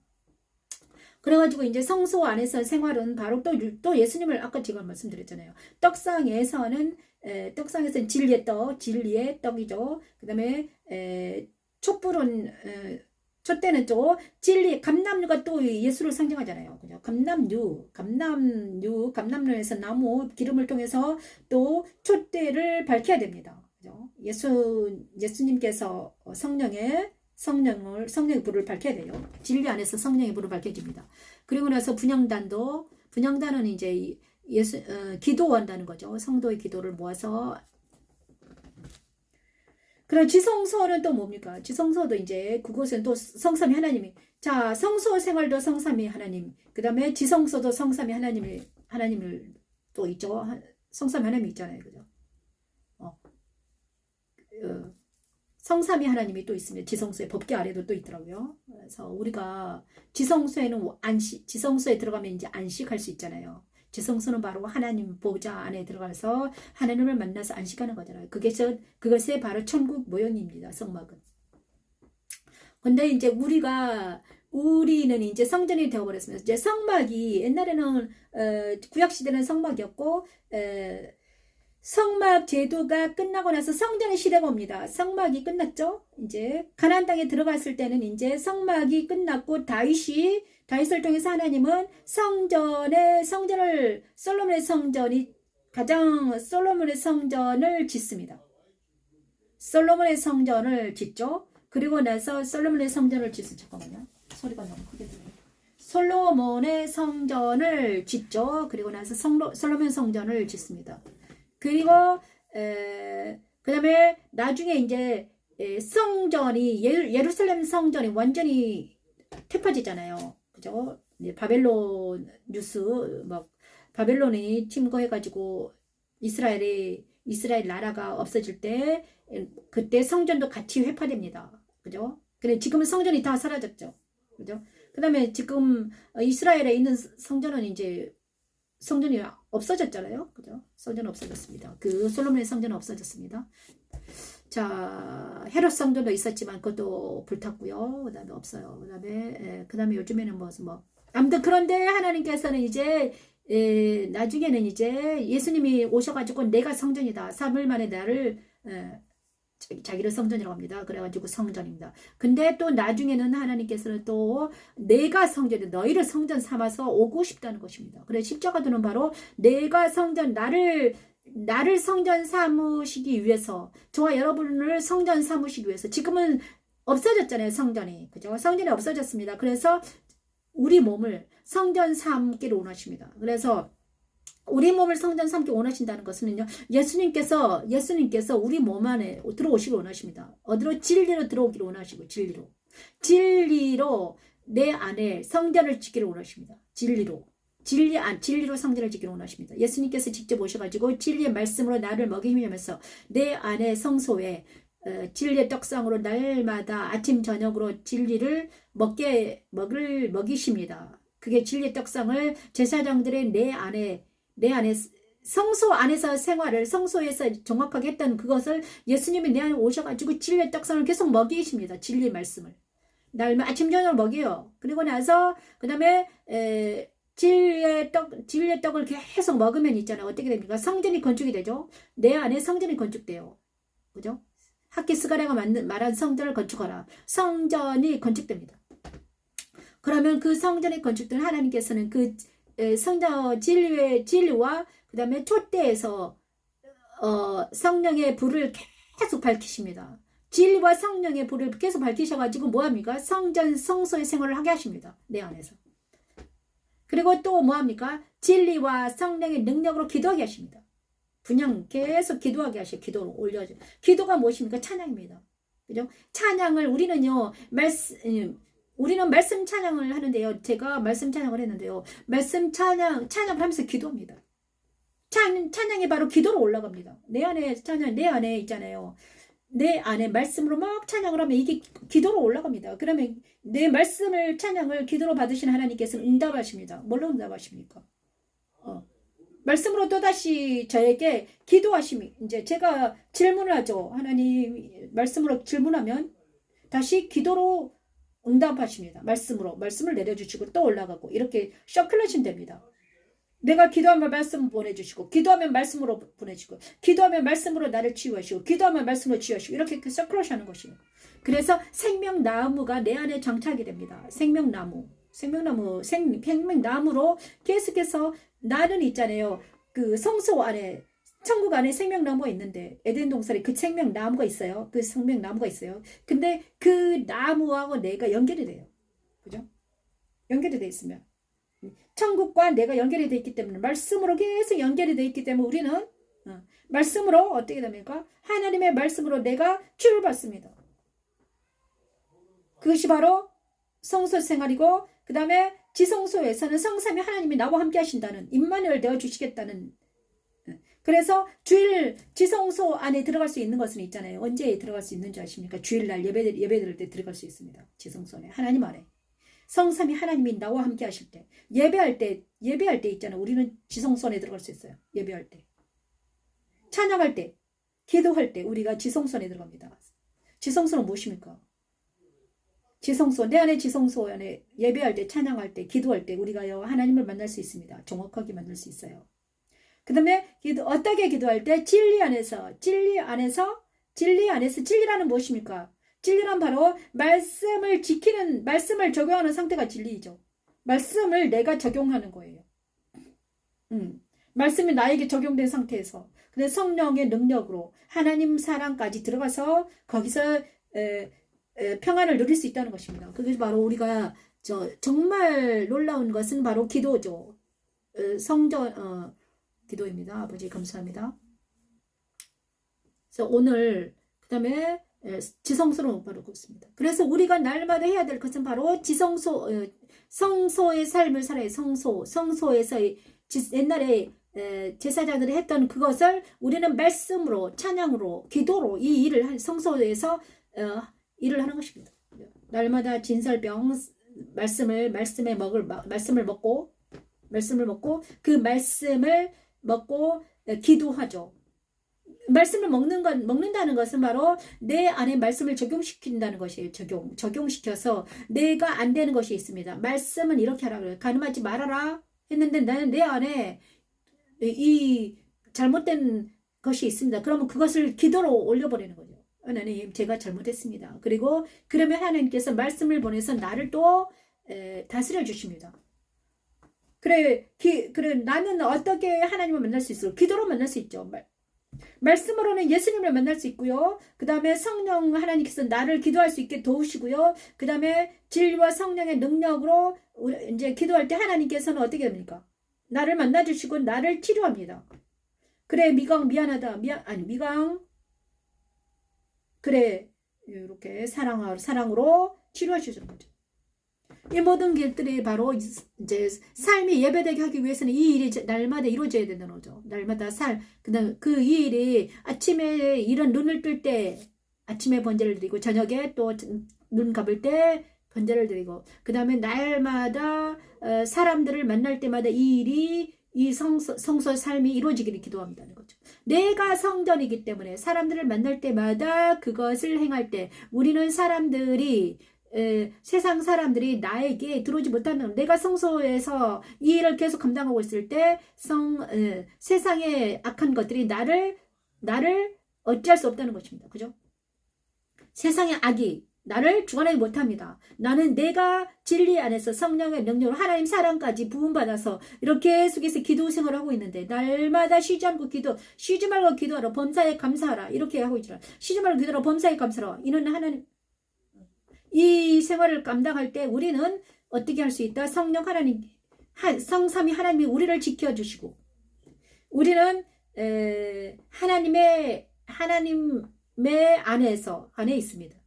그래가지고 이제 성소 안에서 생활은 바로 또 예수님을 아까 제가 말씀드렸잖아요. 떡상에서는 진리의 떡이죠. 그 다음에 촛불은 촛대는 또 진리, 감람류가 또 예수를 상징하잖아요. 그죠? 감람류에서 나무 기름을 통해서 또 촛대를 밝혀야 됩니다. 그죠? 예수님께서 성령의 불을 밝혀야 돼요. 진리 안에서 성령의 불을 밝혀집니다. 그리고 나서 분향단은 이제 기도한다는 거죠. 성도의 기도를 모아서. 그럼 지성소는 또 뭡니까? 지성소도 이제 그곳은 또 성삼위 하나님이, 자, 성소 생활도 성삼위 하나님, 그 다음에 지성소도 성삼위 하나님을 또 있죠. 성삼위 하나님이 있잖아요. 그죠? 성삼위 하나님이 또 있습니다. 지성소에, 법궤 아래도 또 있더라고요. 그래서 우리가 지성소에 들어가면 이제 안식할 수 있잖아요. 지성소는 바로 하나님 보좌 안에 들어가서 하나님을 만나서 안식하는 거잖아요. 그것이 바로 천국 모형입니다. 성막은. 근데 이제 우리는 이제 성전이 되어버렸습니다. 이제 성막이 옛날에는 구약시대는 성막이었고, 성막 제도가 끝나고 나서 성전의 시대가 옵니다. 성막이 끝났죠. 이제 가나안 땅에 들어갔을 때는 이제 성막이 끝났고 다윗을 통해서 하나님은 솔로몬의 성전을 짓습니다. 솔로몬의 성전을 짓죠. 그리고 나서 솔로몬의 성전을 짓습니다. 잠깐만요. 소리가 너무 크게 들려요. 솔로몬의 성전을 짓죠. 그리고 나서 솔로몬 성전을 짓습니다. 그리고 그 다음에 나중에 이제 성전이 예루살렘 성전이 완전히 태파지잖아요. 그죠? 바벨론이 침공해가지고 이스라엘 나라가 없어질 때 그때 성전도 같이 회파됩니다. 그죠? 근데 지금은 성전이 다 사라졌죠. 그죠? 그 다음에 지금 이스라엘에 있는 성전은 이제 성전이 없어졌잖아요. 그죠? 성전 없어졌습니다. 그 솔로몬의 성전은 없어졌습니다. 자, 헤롯 성전도 있었지만 그것도 불탔고요. 그다음에 없어요. 그다음에 요즘에는 아무튼 그런데 하나님께서는 이제 나중에는 이제 예수님이 오셔가지고 내가 성전이다. 3일 만에 나를 자기를 성전이라고 합니다. 그래가지고 성전입니다. 근데 또 나중에는 하나님께서는 또 내가 성전이 너희를 성전 삼아서 오고 싶다는 것입니다. 그래서 십자가도는 바로 내가 성전 나를 성전 삼으시기 위해서 저와 여러분을 성전 삼으시기 위해서 지금은 없어졌잖아요. 성전이. 그죠? 성전이 없어졌습니다. 그래서 우리 몸을 성전 삼기를 원하십니다. 그래서 우리 몸을 성전 삼기 원하신다는 것은요. 예수님께서 우리 몸 안에 들어오시길 원하십니다. 어디로? 진리로 들어오기를 원하시고 진리로 내 안에 성전을 짓기를 원하십니다. 진리로 성전을 짓기를 원하십니다. 예수님께서 직접 오셔가지고 진리의 말씀으로 나를 먹이면서 내 안에 성소에 진리의 떡상으로 날마다 아침 저녁으로 진리를 먹이십니다. 그게 진리의 떡상을 제사장들의 내 안에 성소 안에서 생활을 성소에서 정확하게 했던 그것을 예수님이 내 안에 오셔가지고 진리의 떡상을 계속 먹이십니다. 진리의 말씀을 날마다 아침 저녁을 먹여요. 그리고 나서 그 다음에 진리의 떡을 계속 먹으면 있잖아요. 어떻게 됩니까? 성전이 건축이 되죠. 내 안에 성전이 건축돼요. 그죠? 학기스가랴가 말한 성전을 건축하라. 성전이 건축됩니다. 그러면 그 성전이 건축된 하나님께서는 그 성전 진리와 그 다음에 촛대에서 성령의 불을 계속 밝히십니다. 진리와 성령의 불을 계속 밝히셔가지고 뭐합니까? 성소의 생활을 하게 하십니다. 내 안에서. 그리고 또 뭐합니까? 진리와 성령의 능력으로 기도하게 하십니다. 그냥 계속 기도하게 하셔. 기도로 올려줘. 기도가 무엇입니까? 찬양입니다. 그죠? 찬양을 우리는 말씀 찬양을 하는데요. 제가 말씀 찬양을 했는데요. 말씀 찬양을 하면서 기도합니다. 찬양이 바로 기도로 올라갑니다. 내 안에 있잖아요. 내 안에 말씀으로 막 찬양을 하면 이게 기도로 올라갑니다. 그러면 내 말씀을 찬양을 기도로 받으신 하나님께서는 응답하십니다. 뭘로 응답하십니까? 말씀으로 또다시 저에게 기도하시면 이제 제가 질문을 하죠. 하나님 말씀으로 질문하면 다시 기도로 응답하십니다. 말씀을 내려주시고 또 올라가고 이렇게 서큘레이션 됩니다. 내가 기도하면 말씀 보내주시고 기도하면 말씀으로 보내주시고 기도하면 말씀으로 나를 치유하시고 기도하면 말씀으로 치유하시고 이렇게 서큘레이션 하는 것이에요. 그래서 생명나무가 내 안에 장착이 됩니다. 생명나무로 계속해서 나는 있잖아요. 그 성소 안에 천국 안에 생명나무가 있는데 에덴 동산에 그 생명나무가 있어요. 그 생명나무가 있어요. 근데 그 나무하고 내가 연결이 돼요. 그죠? 연결이 돼 있으면 천국과 내가 연결이 돼 있기 때문에 말씀으로 계속 연결이 돼 있기 때문에 우리는 말씀으로 어떻게 됩니까? 하나님의 말씀으로 내가 치유를 받습니다. 그것이 바로 성소 생활이고 그 다음에 지성소에서는 성삼위 하나님이 나와 함께 하신다는 임마누엘 되어 주시겠다는. 그래서 주일 지성소 안에 들어갈 수 있는 것은 있잖아요. 언제 들어갈 수 있는 줄 아십니까? 주일날 예배 드릴 때 들어갈 수 있습니다. 지성소 안에 하나님 안에 성삼위 하나님이 나와 함께 하실 때 예배할 때 있잖아요. 우리는 지성소 안에 들어갈 수 있어요. 예배할 때 찬양할 때 기도할 때 우리가 지성소 안에 들어갑니다. 지성소는 무엇입니까? 지성소, 내 안에 지성소 안에 예배할 때, 찬양할 때, 기도할 때 우리가요 하나님을 만날 수 있습니다. 정확하게 만날 수 있어요. 그 다음에 어떻게 기도할 때? 진리 안에서 진리라는 무엇입니까? 진리란 바로 말씀을 적용하는 상태가 진리이죠. 말씀을 내가 적용하는 거예요. 말씀이 나에게 적용된 상태에서 근데 성령의 능력으로 하나님 사랑까지 들어가서 거기서 평안을 누릴 수 있다는 것입니다. 그게 바로 우리가 정말 놀라운 것은 바로 기도죠. 기도입니다. 아버지 감사합니다. 그래서 오늘 그 다음에 지성소로 바로 그렇습니다. 그래서 우리가 날마다 해야 될 것은 바로 성소의 삶을 살아야 성소에서 옛날에 제사장들이 했던 그것을 우리는 말씀으로 찬양으로 기도로 이 일을 성소에서 일을 하는 것입니다. 날마다 진설병 말씀을 먹고 그 말씀을 먹고 기도하죠. 말씀을 먹는다는 것은 바로 내 안에 말씀을 적용시킨다는 것이에요. 적용시켜서 내가 안 되는 것이 있습니다. 말씀은 이렇게 하라 그래요. 간음하지 말아라 했는데 나는 내 안에 이 잘못된 것이 있습니다. 그러면 그것을 기도로 올려버리는 거죠. 하나님, 제가 잘못했습니다. 그리고 그러면 하나님께서 말씀을 보내서 나를 또 다스려 주십니다. 그래 나는 어떻게 하나님을 만날 수 있어요? 기도로 만날 수 있죠. 말씀으로는 예수님을 만날 수 있고요. 그 다음에 성령 하나님께서 나를 기도할 수 있게 도우시고요. 그 다음에 진리와 성령의 능력으로 이제 기도할 때 하나님께서는 어떻게 합니까? 나를 만나주시고 나를 치료합니다. 그래 미강 미안하다. 미강 그래 이렇게 사랑으로 치료해 주시는 거죠. 이 모든 길들이 바로 이제 삶이 예배되게 하기 위해서는 이 일이 날마다 이루어져야 된다는 거죠. 날마다 그다음 이 일이 아침에 이런 눈을 뜰 때 아침에 번제를 드리고 저녁에 또 눈 감을 때 번제를 드리고 그 다음에 날마다 사람들을 만날 때마다 이 일이 이 성소의 삶이 이루어지기를 기도합니다는 거죠. 내가 성전이기 때문에 사람들을 만날 때마다 그것을 행할 때 우리는 세상 사람들이 나에게 들어오지 못하는 내가 성소에서 이 일을 계속 감당하고 있을 때 세상의 악한 것들이 나를 어찌할 수 없다는 것입니다. 그죠? 세상의 악이 나를 주관하지 못합니다. 나는 내가 진리 안에서 성령의 능력으로 하나님 사랑까지 부음받아서 이렇게 계속해서 기도 생활을 하고 있는데 날마다 쉬지 말고 기도하라. 범사에 감사하라. 이렇게 하고 있잖아. 쉬지 말고 기도하라. 범사에 감사하라. 이는 하나님 이 생활을 감당할 때 우리는 어떻게 할 수 있다? 성령 하나님, 성삼위 하나님이 우리를 지켜주시고 우리는 하나님의 안에 있습니다.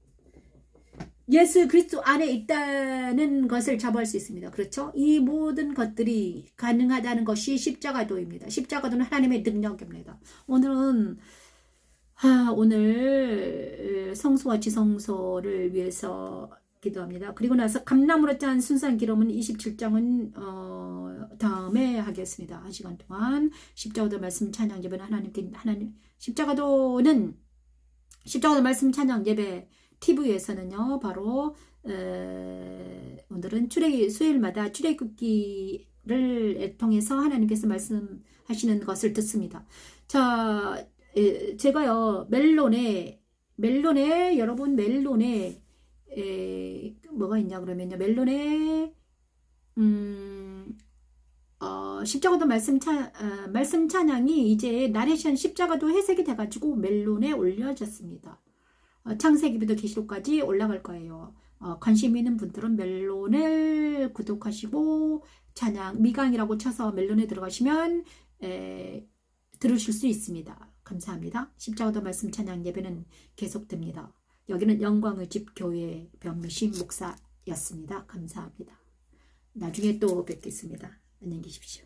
예수 그리스도 안에 있다는 것을 자부할 수 있습니다. 그렇죠? 이 모든 것들이 가능하다는 것이 십자가도입니다. 십자가도는 하나님의 능력입니다. 오늘 성소와 지성소를 위해서 기도합니다. 그리고 나서 감람으로 짠 순수한 기름은 27장은 다음에 하겠습니다. 1시간 동안 십자가도 말씀 찬양 예배는 십자가도 말씀 찬양 예배 TV에서는요 바로 오늘은 수요일마다 출애굽기를 통해서 하나님께서 말씀하시는 것을 듣습니다. 자, 제가요 멜론에 뭐가 있냐 그러면요 멜론에 십자가도 말씀 찬양이 이제 나레이션 십자가도 해석이 돼가지고 멜론에 올려졌습니다. 창세기부터 계시록까지 올라갈 거예요. 관심 있는 분들은 멜론을 구독하시고 찬양 미강이라고 쳐서 멜론에 들어가시면 들으실 수 있습니다. 감사합니다. 십자가도 말씀 찬양 예배는 계속됩니다. 여기는 영광의 집 교회 변미심 목사였습니다. 감사합니다. 나중에 또 뵙겠습니다. 안녕히 계십시오.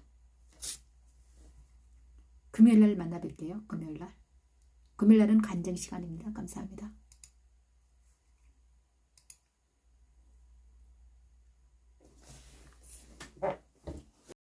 금요일날 만나 뵐게요. 금요일날은 간증 시간입니다. 감사합니다.